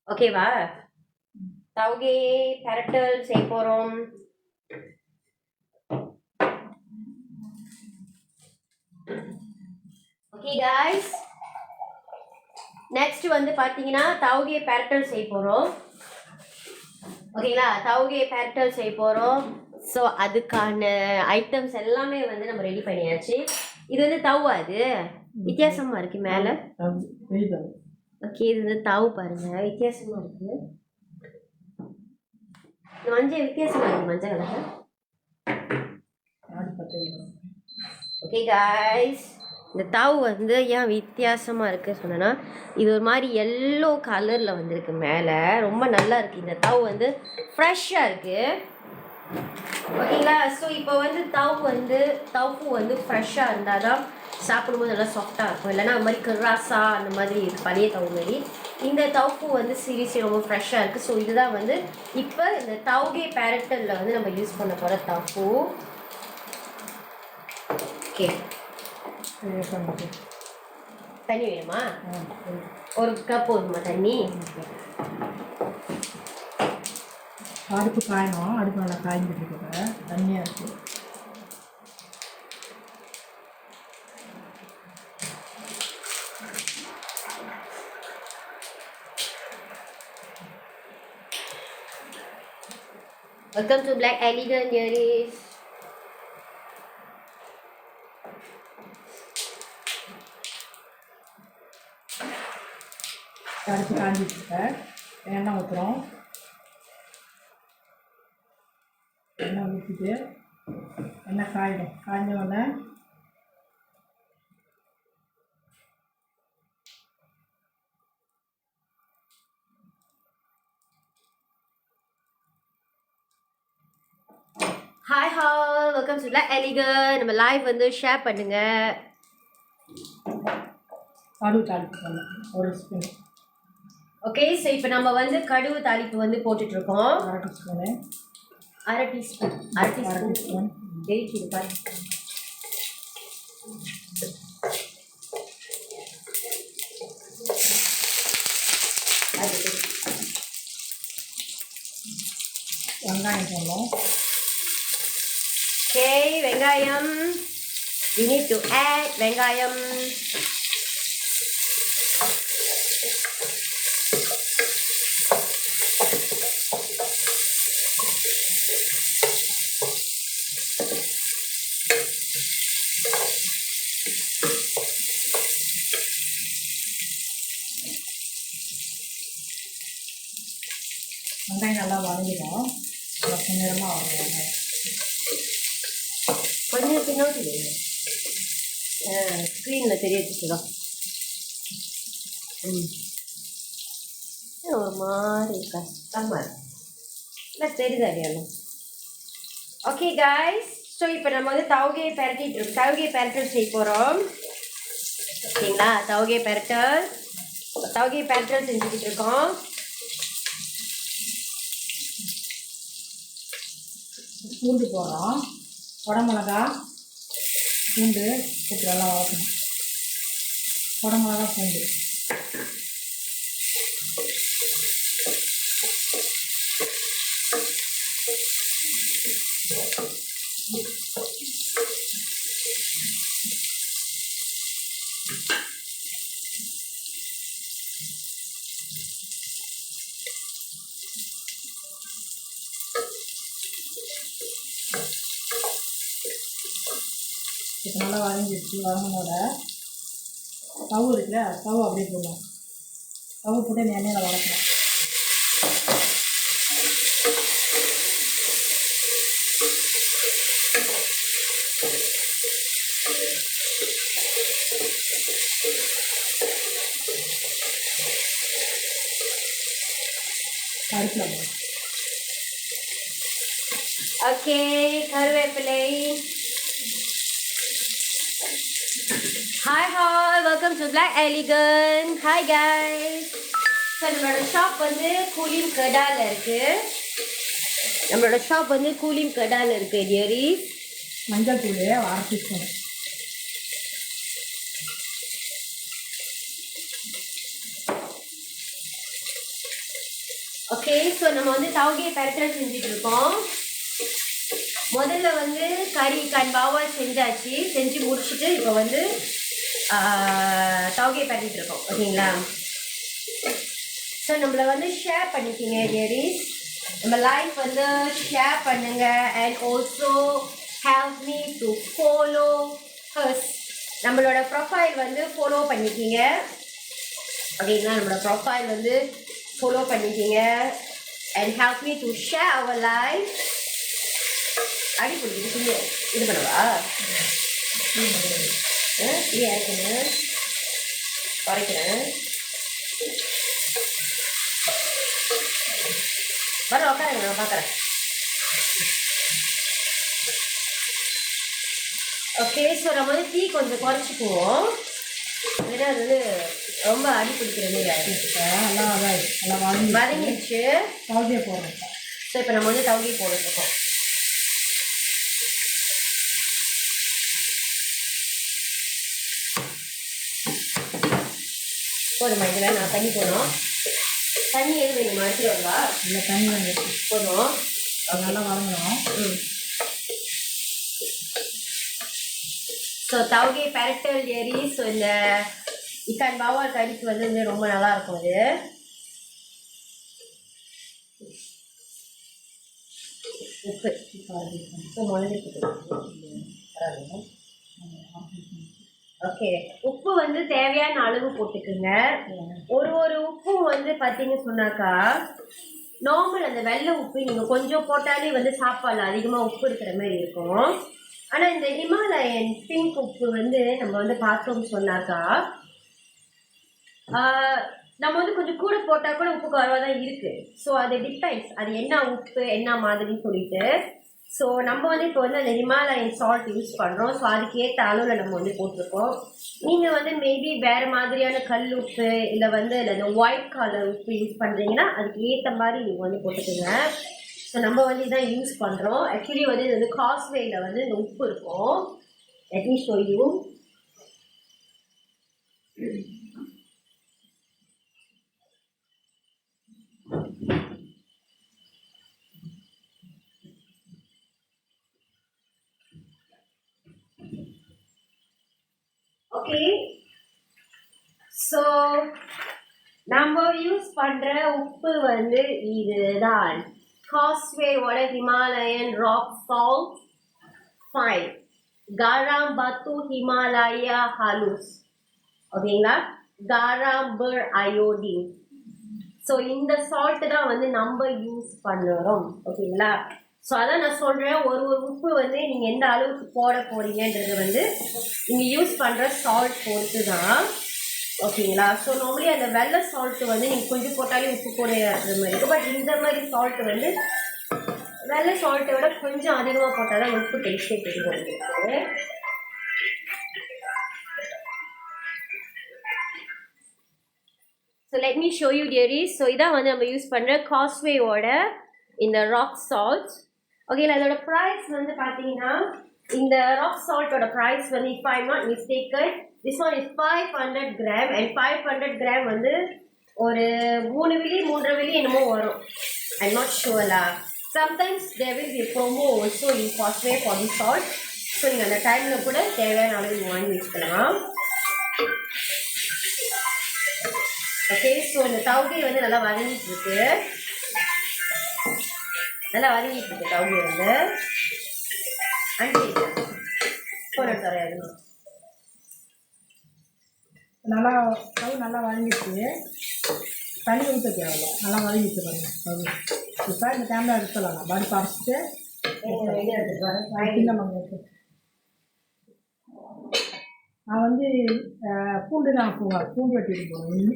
ஓகேவா? தவுகை பெரட்டல் செய்ய போகிறோம். ஓகே guys, நெக்ஸ்ட் வந்து பார்த்தீங்கன்னா தவுகை பெரட்டல் செய்ய போகிறோம். ஓகேங்களா? தவுகை பெரட்டல் செய்ய போகிறோம். ஸோ அதுக்கான ஐட்டம்ஸ் எல்லாமே வந்து நம்ம ரெடி பண்ணியாச்சு. இது வந்து தவா, அது வித்தியாசமாக இருக்குது மேலே. ஓகே, இது வந்து தவு பாருங்க, வித்தியாசமாக இருக்குது. இந்த மஞ்சள் வித்தியாசமாக இருக்குது, மஞ்சள் கலர். ஓகே காய்ஸ், இந்த தவு வந்து ஏன் வித்தியாசமாக இருக்குது சொன்னேன்னா இது ஒரு மாதிரி எல்லோ கலரில் வந்துருக்கு மேலே. ரொம்ப நல்லா இருக்குது. இந்த தவு வந்து ஃப்ரெஷ்ஷாக இருக்குது. ஓகேங்களா? ஸோ இப்போ வந்து தவு வந்து ஃப்ரெஷ்ஷாக இருந்தால் தான் சாப்பிடும்போது நல்லா சாஃப்டாக இருக்கும். இல்லைன்னா அது மாதிரி கராசா அந்த மாதிரி இருக்குது, பழைய தவு மாதிரி. இந்த தவு வந்து சீரியஸ்லி ரொம்ப ஃப்ரெஷ்ஷாக இருக்குது. ஸோ இதுதான் வந்து இப்போ இந்த தவுகை பெரட்டலில் வந்து நம்ம யூஸ் பண்ண போகிற தவு. ஓகே, தண்ணி வேணுமா? ஒரு கப் போதுமா தண்ணி? அடுப்பு காயணும். அடுப்பு நல்லா காய்ஞ்சிட்டு இருக்கிற தண்ணியாக இருக்குது. Welcome to Black Elegant, dearies. அடுப்பு காய்ஞ்சிட்டு இருக்க எண்ணெய் ஊற்றுறோம். எண்ணெய் ஊற்றிட்டு எண்ணெய் காயிடும். காய்ஞ்ச உடனே hi all, welcome to Black Elegant. நம்ம லைவ் வந்து ஷேர் பண்ணுங்க. கடுகு தாளிப்பு ஒரு ஸ்பூன். ஓகே, ஸோ இப்போ நம்ம வந்து கடுகு தாளிப்பு வந்து போட்டுட்ருக்கோம். அரை டீஸ்பூன். அரை டீஸ்பூன் வெயிட் பாரு. வெங்காயம் போடணும். ஓகே, வெங்காயம். We need to add வெங்காயம். வெங்காயம் நல்லா வதங்கிடும். கொஞ்சம் நேரமாக வதங்குவாங்க. கொஞ்சம் பின்னாடி ஸ்க்ரீனில் தெரிய வச்சுக்கலாம். ஒரு மாதிரி கஷ்டமாக இல்லை, தெரியுது அறியாமல். ஓகே காய்ஸ், ஸோ இப்போ நம்ம வந்து தவுகை பெரட்டல் செய்ய போகிறோம். ஓகேங்களா? தவுகை பெரட்டல் செஞ்சுக்கிட்டு இருக்கோம். பூண்டு போடுறோம். குடமிளகா, பூண்டு போட்டு நல்லா வளர்க்கணும். குடமிளகா, பூண்டு. இப்போ நல்லா வதங்கிடுச்சு. வதங்கினோட ஸ்டவ் இருக்குல்ல, ஸ்டவ் அப்படியே போடணும். ஸ்டவ் போட்டு எண்ணெயில் வளர்க்கணும். அடுப்பில் ஓகே, கருவேப்பிலை. Hi hi, welcome to black elegant. Hi guys. So நம்மளோட ஷாப் வந்து கூலிம் கடால இருக்கு. நம்மளோட ஷாப் வந்து கூலிம் கடால இருக்கு டியரிஸ். மஞ்சள் தூள் அரை டீஸ்பூன். ஓகே, ஸோ நம்ம வந்து தவுகையை பரட்டல் செஞ்சுட்டு இருக்கோம். முதல்ல வந்து கறி கண்பாவால் செஞ்சாச்சு. செஞ்சு முடிச்சுட்டு இப்போ வந்து தவுகையை பரட்டிட்டு இருக்கோம். ஓகேங்களா? ஸோ நம்மளை வந்து ஷேர் பண்ணிக்கிங்க டியரிஸ். நம்ம லைஃப் வந்து ஷேர் பண்ணுங்க. And also have me to follow hers. நம்மளோட ப்ரொஃபைல் வந்து ஃபாலோ பண்ணிக்கிங்க. ஓகேங்களா? நம்மளோட ப்ரொஃபைல் வந்து ஃபாலோ பண்ணிக்கிங்க. And help me to share our life. அடி பிடிக்கிட்டு இது பண்ணவா? இருக்குங்க, குறைக்கிறேன். வர உட்காருங்க, நான் பார்க்குறேன். ஓகே, ஸோ நம்ம வந்து டீ கொஞ்சம் குறைச்சிக்குவோம். ஏன்னா அது வந்து ரொம்ப அடி பிடிக்கிற மாதிரி நல்லா நல்லா வதங்கிடுச்சு. தவுகையை போடுறோம். ஸோ இப்போ நம்ம வந்து தவுகை போட்டுருக்கோம். போதுமா? இதில் நான் தண்ணி போடணும். தண்ணி எது வேணுமா? எடுத்துட்டு வருவா? இல்லை, தண்ணி வந்து போதும். நல்லா வதங்கணும். ஸோ தவுகை பரட்டல் ஏரி. ஸோ இந்த இக்கான் பாவால் கறிக்கு வந்து ரொம்ப நல்லா இருக்கும். அது உப்பு உப்பு முதல்ல. ஓகே, உப்பு வந்து தேவையான அளவு போட்டுக்குங்க. ஒரு உப்பும் வந்து பார்த்தீங்கன்னு சொன்னாக்கா, நார்மல் அந்த வெள்ளை உப்பு நீங்கள் கொஞ்சம் போட்டாலே வந்து சாப்பாடில் அதிகமாக உப்பு இருக்கிற மாதிரி இருக்கும். ஆனால் இந்த ஹிமாலயன் பிங்க் உப்பு வந்து நம்ம வந்து பார்த்தோம்னு சொன்னாக்கா, நம்ம வந்து கொஞ்சம் கூட போட்டால் கூட உப்பு குறைவாக தான் இருக்குது. ஸோ அது டிபெண்ட்ஸ், அது என்ன உப்பு என்ன மாதிரின்னு சொல்லிட்டு. ஸோ நம்ம வந்து இப்போ வந்து அந்த ஹிமாலயன் சால்ட் யூஸ் பண்ணுறோம். ஸோ அதுக்கேற்ற அளவில் நம்ம வந்து போட்டிருக்கோம். நீங்கள் வந்து மேபி வேறு மாதிரியான கல் உப்பு இல்லை வந்து இந்த ஒயிட் கலர் உப்பு யூஸ் பண்ணுறீங்கன்னா அதுக்கு ஏற்ற மாதிரி நீங்கள் வந்து போட்டுக்கோங்க. ஸோ நம்ம வந்து இதான் யூஸ் பண்ணுறோம். ஆக்சுவலி வந்து இது வந்து காஸ்வேயில் வந்து இந்த உப்பு இருக்கும். Let me show you. Okay, so நம்ம யூஸ் பண்ணுற உப்பு வந்து இதுதான். காஸ்வேவோட Himalayan rock salt 5, garam batu Himalaya halus. ஓகேங்களா? garam iodine. ஸோ இந்த சால்ட் தான் வந்து நம்ம யூஸ் பண்ணுறோம். ஓகேங்களா? ஸோ அதான் நான் சொல்கிறேன், ஒரு உப்பு வந்து நீங்கள் எந்த அளவுக்கு போட போகிறீங்கன்றது வந்து நீங்கள் யூஸ் பண்ணுற சால்ட் பொறுத்து தான். ஓகேங்களா? ஸோ நார்மலி அந்த வெள்ளை சால்ட்டு வந்து நீங்கள் கொஞ்சம் போட்டாலே உப்பு போடுற மாதிரி இருக்கும். பட் இந்த மாதிரி சால்ட்டு வந்து வெள்ளை சால்ட்டை விட கொஞ்சம் அதிகமாக போட்டால் தான் உப்பு டேஸ்ட்டே தெரியும் உங்களுக்கு. So let me show you dearies. So இதான் வந்து நம்ம யூஸ் பண்ணுற காஸ்வேவோட இந்த ராக் சால்ட். ஓகேங்களா, இதோட ப்ரைஸ் வந்து பார்த்தீங்கன்னா இந்த ராக் சால்ட்டோட ப்ரைஸ் வந்து if I'm not mistaken this one is 500 gram and 500 gram வந்து ஒரு 3 வில்லி 3.5 வில்லி என்னமோ வரும். I'm not sure lah. Sometimes there will be a promo also in Costco for this salt. So நீங்கள் அந்த டைமில் கூட தேவையான அளவு வாங்கி வச்சுக்கலாம். ஓகே, ஸோ இந்த தவுகை வந்து நல்லா வதங்கிட்டு இருக்கு. தவுகை வந்து நல்லா நல்லா வதங்கிடுச்சு. தண்ணி ஊற்ற தேவையில்ல, நல்லா வதங்கிட்டு பாருங்க ஸ்டவ். இப்போ இந்த டைமில் எடுத்துடலாம். பருப்பு அரைச்சிட்டு நான் வந்து பூண்டு தான் போவேன். பூண்டு வெட்டிட்டு போவேன்.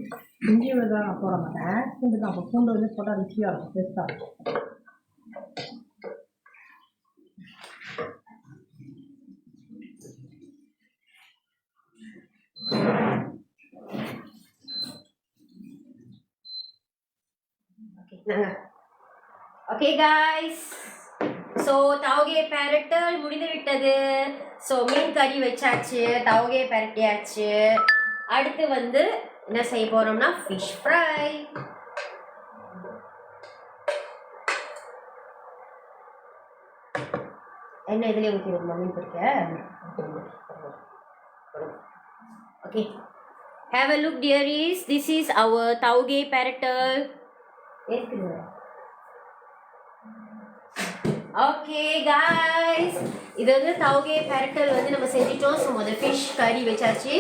இஞ்சி தான் நான் போட மாட்டேன். பூண்டு தான் பூண்டு வந்து போட்டால் ருச்சியாக இருக்கும், டேஸ்ட்டாக இருக்கும். ஓகே காய்ஸ், ஸோ தவுகை பெரட்டல் முடிந்து விட்டது. ஸோ மீன் கறி வச்சாச்சு, தவுகை பெரட்டியாச்சு. அடுத்து வந்து என்ன செய்ய போறோம்னா ஃபிஷ் ஃப்ரை. என்ன இதுலேயே ஊற்றிடுமா மீன் பிடிக்க? Okay, have a look dearies, this is our tauge peratal. Okay guys, இது வந்து தவுகை பெரட்டல் வந்து நம்ம செஞ்சிட்டோம். ஸோ முதல் ஃபிஷ் கறி வச்சாச்சு,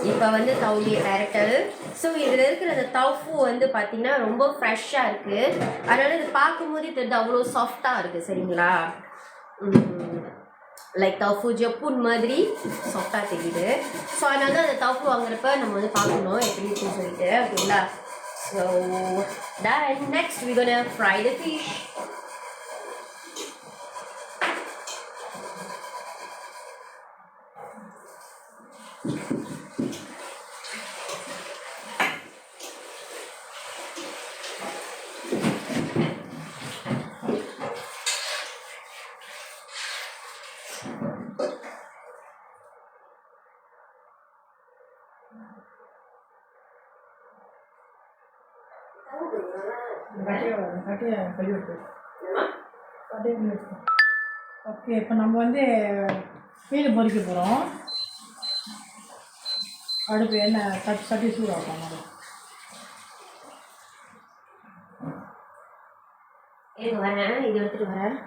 இப்போ வந்து தவுகை பெரட்டல். ஸோ இதில் இருக்கிற அந்த தவுஃபு வந்து பார்த்திங்கன்னா ரொம்ப ஃப்ரெஷ்ஷாக இருக்குது. அதனால் இது பார்க்கும்போதே தெரியுது அவ்வளோ சாஃப்டாக இருக்குது. சரிங்களா, லைக் தவுஃபு ஜப்பூன் மாதிரி சாஃப்டாக தெரியுது. ஸோ அதனால தான் அந்த தவுஃபு வாங்குறப்ப நம்ம வந்து பார்க்கணும் எப்படி இருக்குன்னு சொல்லிட்டு. ஓகேங்களா, so then next we're gonna fry the fish. Okay, இப்போ நம்ம வந்து மீன் பொரிக்க போகிறோம். அடுப்பு என்ன சட்டி சூடாகும். வரேன், இது எடுத்துட்டு வரேன்.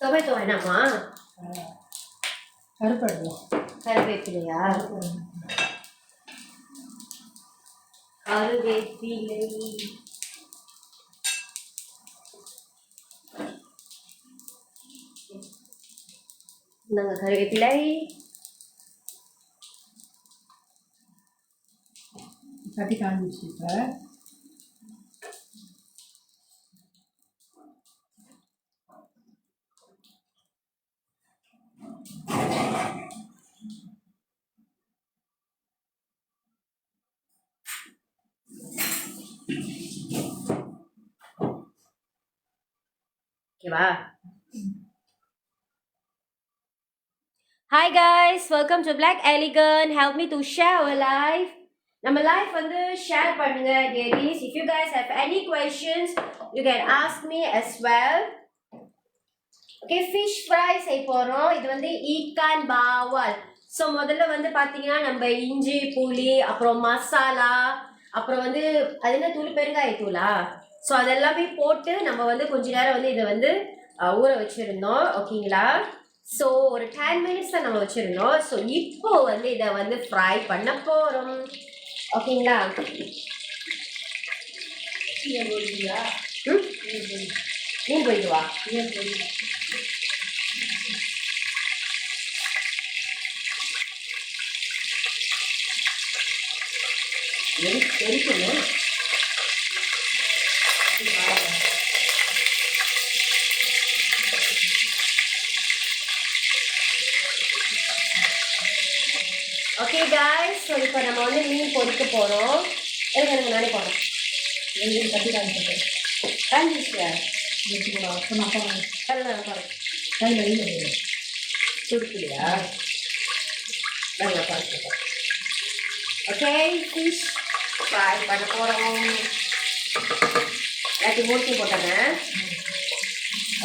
டொமேட்டோ வேணாமா? கருவேப்பிலையா? கருவேப்பிலை நாங்கள் கருவேப்பிலை சட்டி காஞ்சிச்சு. இப்போ ஓகேவா? Hi guys, welcome to Black Elegant. Help me to share our live. நம்ம லைஃப் வந்து ஷேர் பண்ணுங்க dearies. If you guys have any questions, you can ask me as well. Okay, fish fry செய்ய போறோம். இது வந்து ஈக்கான் பாவல். ஸோ முதல்ல வந்து பார்த்தீங்கன்னா நம்ம இஞ்சி புளி அப்புறம் மசாலா அப்புறம் வந்து அது என்ன தூள், பெருங்காயத்தூளா? ஸோ அதெல்லாமே போட்டு நம்ம வந்து கொஞ்ச நேரம் வந்து இதை வந்து ஊற வச்சுருந்தோம். ஓகேங்களா, ஸோ ஒரு 10 மினிட்ஸ் தான் நம்ம வச்சுருந்தோம். ஸோ இப்போ வந்து இதை வந்து ஃப்ரை பண்ண போகிறோம். ஓகேங்களா, மீன் போயிடுவா. தெரிக்கணும். ஓகே guys, ஸோ இப்போ நம்ம வந்து மீன் பொரிக்க போகிறோம். எனக்கு நானே போடுறேன். எங்களுக்கு கட்டி காமிச்சிட்டேன் காஞ்சிச்சு எடுத்துக்கூடாது அப்போ நான் போகிறேன் கல்ல போகிறேன். கையில் வெயில் சுடுக்குலையா? நாங்கள் பார்த்துக்கோம். ஓகே, ஃபிஷ் ஃப்ரை பண்ண போகிறோம். எல்லாத்தையும் மூட்டி போட்டாங்க.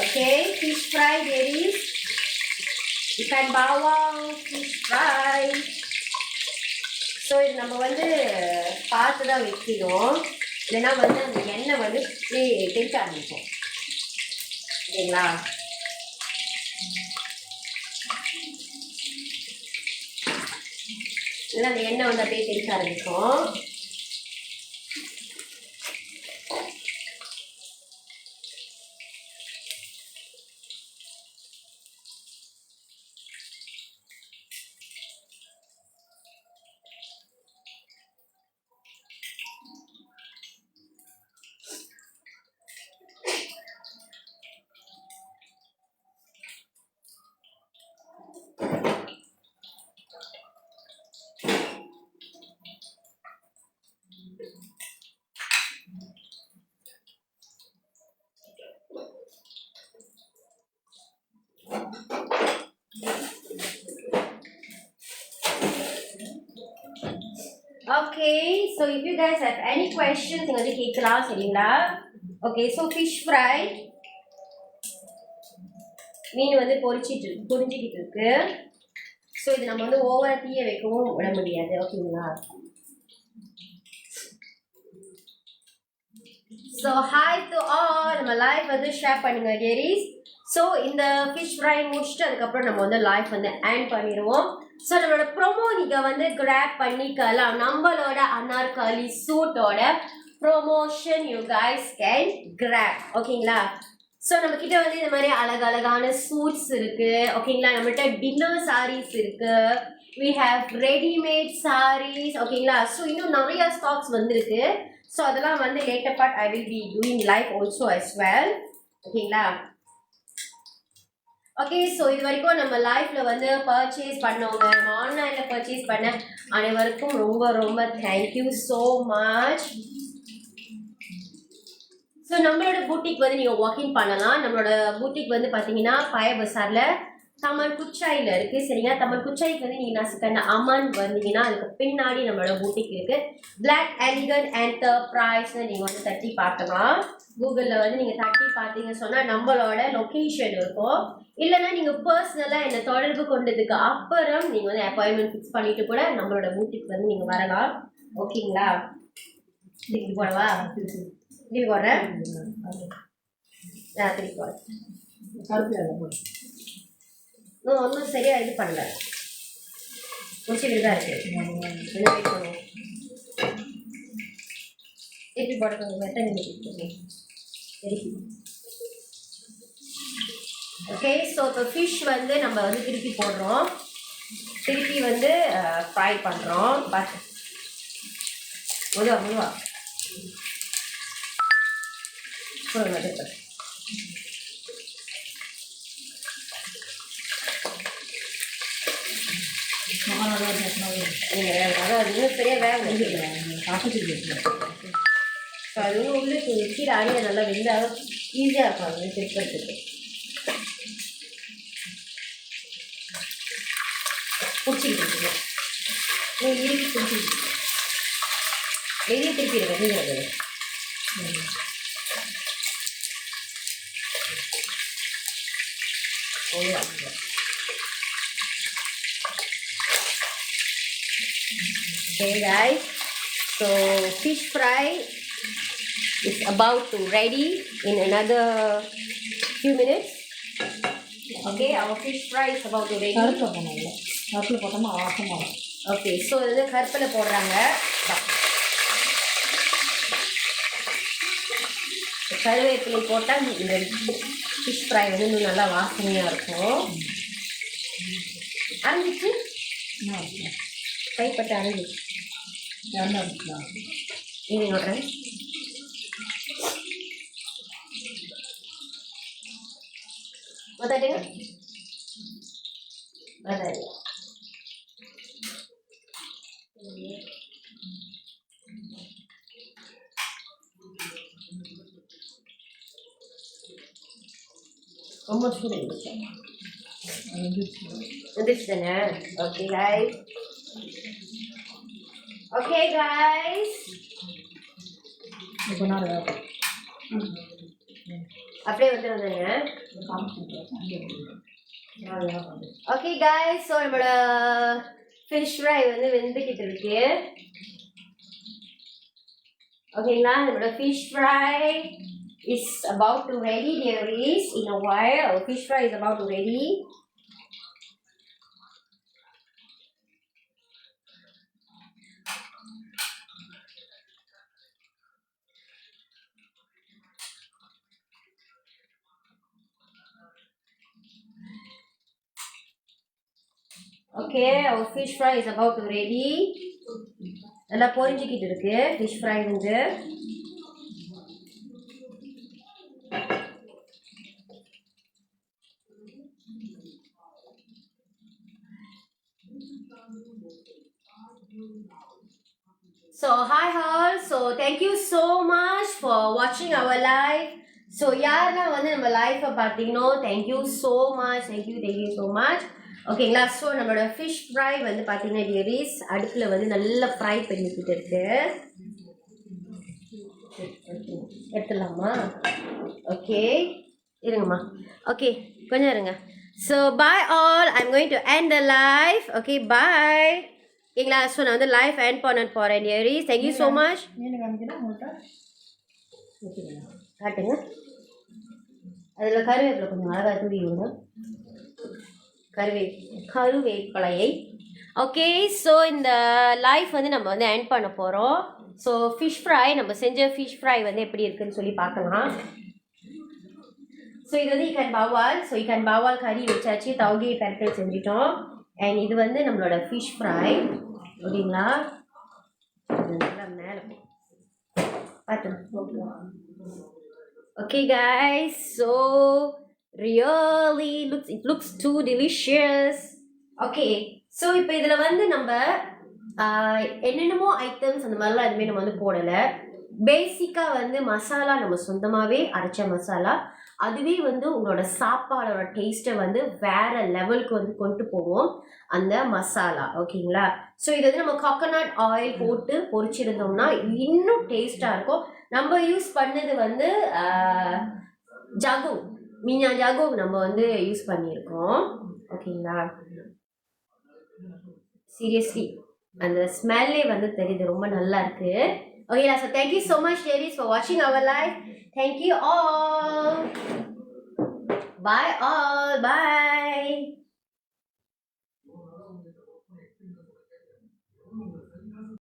Okay, fish fry theories icon bawang fish fry. So இது நம்ம வந்து பார்த்து தான் வைக்கணும், இல்லைன்னா வந்து அந்த எண்ணெய் வந்து தெளிக்க ஆரம்பிக்கும் இல்லைங்களா? இல்லைன்னா அந்த எண்ணெய் வந்து அப்படியே தெளிக்க ஆரம்பிக்கும். Okay, so if you guys have any questions, நீங்க வந்து கேட்கலாம் சரிங்களா? ஓகே, ஸோ ஃபிஷ் ஃப்ரை மீன் வந்து பொரிஞ்சிக்கிட்டு இருக்கு. ஸோ இது நம்ம வந்து ஓவரா தீய வைக்கவும் விட முடியாது. ஓகேங்களா? ஸோ ஹாய் டு ஆல், நம்ம லைவ் வந்து ஷேர் பண்ணுங்க டேரிஸ். ஸோ இந்த ஃபிஷ் ஃப்ரை முடிச்சுட்டு அதுக்கப்புறம் நம்ம வந்து லைவ் வந்து ஆட் பண்ணிடுவோம். ஸோ நம்மளோட ப்ரோமோ நீங்கள் வந்து கிராப் பண்ணிக்கலாம். நம்மளோட அனார்கலி சூட்டோட promotion you guys can grab. ஓகேங்களா? ஸோ நம்ம கிட்ட வந்து இந்த மாதிரி அழகழகான சூட்ஸ் இருக்கு. ஓகேங்களா? நம்மள்கிட்ட டின்னர் சாரீஸ் இருக்கு. we have readymade sarees. ஓகேங்களா? ஸோ இன்னும் நிறைய ஸ்டாக்ஸ் வந்திருக்கு. ஸோ அதெல்லாம் வந்து later part I will be doing live also as well. ஓகேங்களா? ஓகே, ஸோ இது வரைக்கும் நம்ம லைஃப்ல வந்து பர்ச்சேஸ் பண்ணவங்க, நம்ம ஆன்லைன்ல பர்ச்சேஸ் பண்ண அனைவருக்கும் ரொம்ப ரொம்ப தேங்க்யூ ஸோ மச். ஸோ நம்மளோட பூட்டிக் வந்து நீங்கள் வாக்கிங் பண்ணலாம். நம்மளோட பூட்டிக் வந்து பார்த்தீங்கன்னா பாய பசாரில் தமன் குச்சாயில் இருக்குது சரிங்களா? தமன் குச்சாய்க்கு வந்து நீங்கள் நசுக்கண்ண அமன் வந்தீங்கன்னா அதுக்கு பின்னாடி நம்மளோட பூட்டிக் இருக்குது. பிளாக் எலிகன்ட் என்டர்பிரைஸ்னு நீங்கள் வந்து தட்டி பார்க்கலாம். கூகுளில் வந்து நீங்கள் தட்டி பார்த்தீங்கன்னு சொன்னால் நம்மளோட லொக்கேஷன் இருக்கும். இல்லைன்னா நீங்கள் பர்சனலாக என்னை தொடர்பு கொண்டதுக்கு அப்புறம் நீங்கள் வந்து அப்பாயின்மெண்ட் ஃபிக்ஸ் பண்ணிட்டு கூட நம்மளோட பூட்டிக் வந்து நீங்கள் வரலாம். ஓகேங்களா? திருப்பி போடவா? திருப்பி போடுறேன். திருப்பி போடுறேன். ஒன்றும் சரியாக இது பண்ணல, முடிச்சுக்கிட்டு தான் இருக்கு. கொஞ்சம் வெயிட் பண்ணுவோம். திருப்பி போட மெத்தட் திருப்பி. ஓகே, ஸோ இப்போ ஃபிஷ் வந்து நம்ம வந்து திருப்பி போடுறோம். திருப்பி வந்து ஃப்ரை பண்ணுறோம். பார்த்து முழுவா சொல்லுங்க. அது இன்னும் சரியாக வேக வச்சுருக்கேன். ஸோ அது இன்னும் உள்ளுக்கு கீழே அடியை நல்லா வெந்தாலும் ஈஸியாக இருக்கும் அது திருப்பறதுக்கு. பிடிச்சிக்கிட்டு இருக்குது இறுக்கி பிடிச்சிக்கிட்டு வெளியே திருப்பி இருக்கேன். நீங்கள் Okay guys, so fish fry is about to ready in another few minutes. Okay, our fish fry is about to ready. கருப்பில் போட்டோம்னா ஆசமாக. Okay, so இது கருப்பில் போடுறாங்க. கருவேப்பிலை போட்டால் இந்த ஃபிஷ் ஃப்ரை வந்து இன்னும் நல்லா வாசனையாக இருக்கும். அரைஞ்சிச்சு கைப்பட்ட அரைஞ்சிச்சு எண்ணெய் இருக்குங்களா? இது சொல்கிறேன். மத்தாட்டுங்க மத்தாடி. ரொம்ப சூடு இருந்துச்சு. அது வந்துருச்சு. வந்துருச்சு தானே? Okay guys. Okay guys. கொஞ்ச நேரம் வேகும். அப்படியே வந்துடுங்க. ஓகே guys, ஸோ நம்மளோட ஃபிஷ் ஃப்ரை வந்து வெந்துக்கிட்டு இருக்கு. ஓகேங்களா, நம்மளோட fish fry is about to ready. There is in a while our fish fry is about to ready. Okay, our fish fry is about to ready. நல்லா பொரிஞ்சிக்கிட்டு இருக்கு ஃபிஷ் ஃப்ரை வந்து. So hi all, so thank you so much for watching our live. So யாரெல்லாம் வந்து நம்ம லைஃபை பார்த்தீங்கன்னா thank you so much, thank you so much. ஓகேங்களா, ஸோ நம்மளோட ஃபிஷ் ஃப்ரை வந்து பார்த்தீங்கன்னா டியரிஸ் அடுப்பில் வந்து நல்லா ஃப்ரை பண்ணிக்கிட்டு இருக்கு. எடுத்துடலாமா? ஓகே இருங்கம்மா. ஓகே கொஞ்சம் இருங்க. So bye all, I'm going to end the life. Okay bye. ஓகேங்களா, ஸோ நான் வந்து லைஃப் எண்ட் பண்ண போகிறேன் டியரிஸ். Thank you so much. மீன் காமிக்கிறேன் உங்கள்கிட்ட. காட்டுங்க. அதில் கருவேப்பிலை கொஞ்சம் அழகாக தூவி விடுங்க. கருவேப்பிலையை. ஓகே, ஸோ இந்த லைஃப் வந்து நம்ம வந்து எண்ட் பண்ண போகிறோம். ஸோ ஃபிஷ் ஃப்ரை, நம்ம செஞ்ச ஃபிஷ் ஃப்ரை வந்து எப்படி இருக்குன்னு சொல்லி பார்க்கலாம். ஸோ இது வந்து இக்கன் பவால். ஸோ இக்கன் பவால் கறி வச்சாச்சு, தௌகி பெரட்டல் செஞ்சிட்டோம். அண்ட் இது வந்து நம்மளோட ஃபிஷ் ஃப்ரை. ஓகேங்களா, மேலே பார்த்து. Okay guys, so really it looks too delicious. Okay, so இப்போ இதில் வந்து நம்ம என்னென்னமோ ஐட்டம்ஸ் அந்த மாதிரிலாம் எதுவுமே நம்ம வந்து போடலை. பேசிக்காக வந்து மசாலா நம்ம சொந்தமாகவே அரைச்ச மசாலா, அதுவே வந்து உங்களோட சாப்பாடோட டேஸ்ட்டை வந்து வேற லெவலுக்கு வந்து கொண்டு போவோம் அந்த மசாலா. ஓகேங்களா, ஸோ இது வந்து நம்ம கோகோனட் ஆயில் போட்டு பொரிச்சிருந்தோம்னா இன்னும் டேஸ்ட்டாக இருக்கும். நம்ம யூஸ் பண்ணது வந்து ஜாகும், மீனா ஜாகும் நம்ம வந்து யூஸ் பண்ணியிருக்கோம். ஓகேங்களா, சீரியஸ்லி அந்த ஸ்மெல்லே வந்து தெரியுது, ரொம்ப நல்லா இருக்கு. ஓகேங்களா, so thank you so much dearies for வாட்சிங் our life. Thank you all. Bye all. Bye.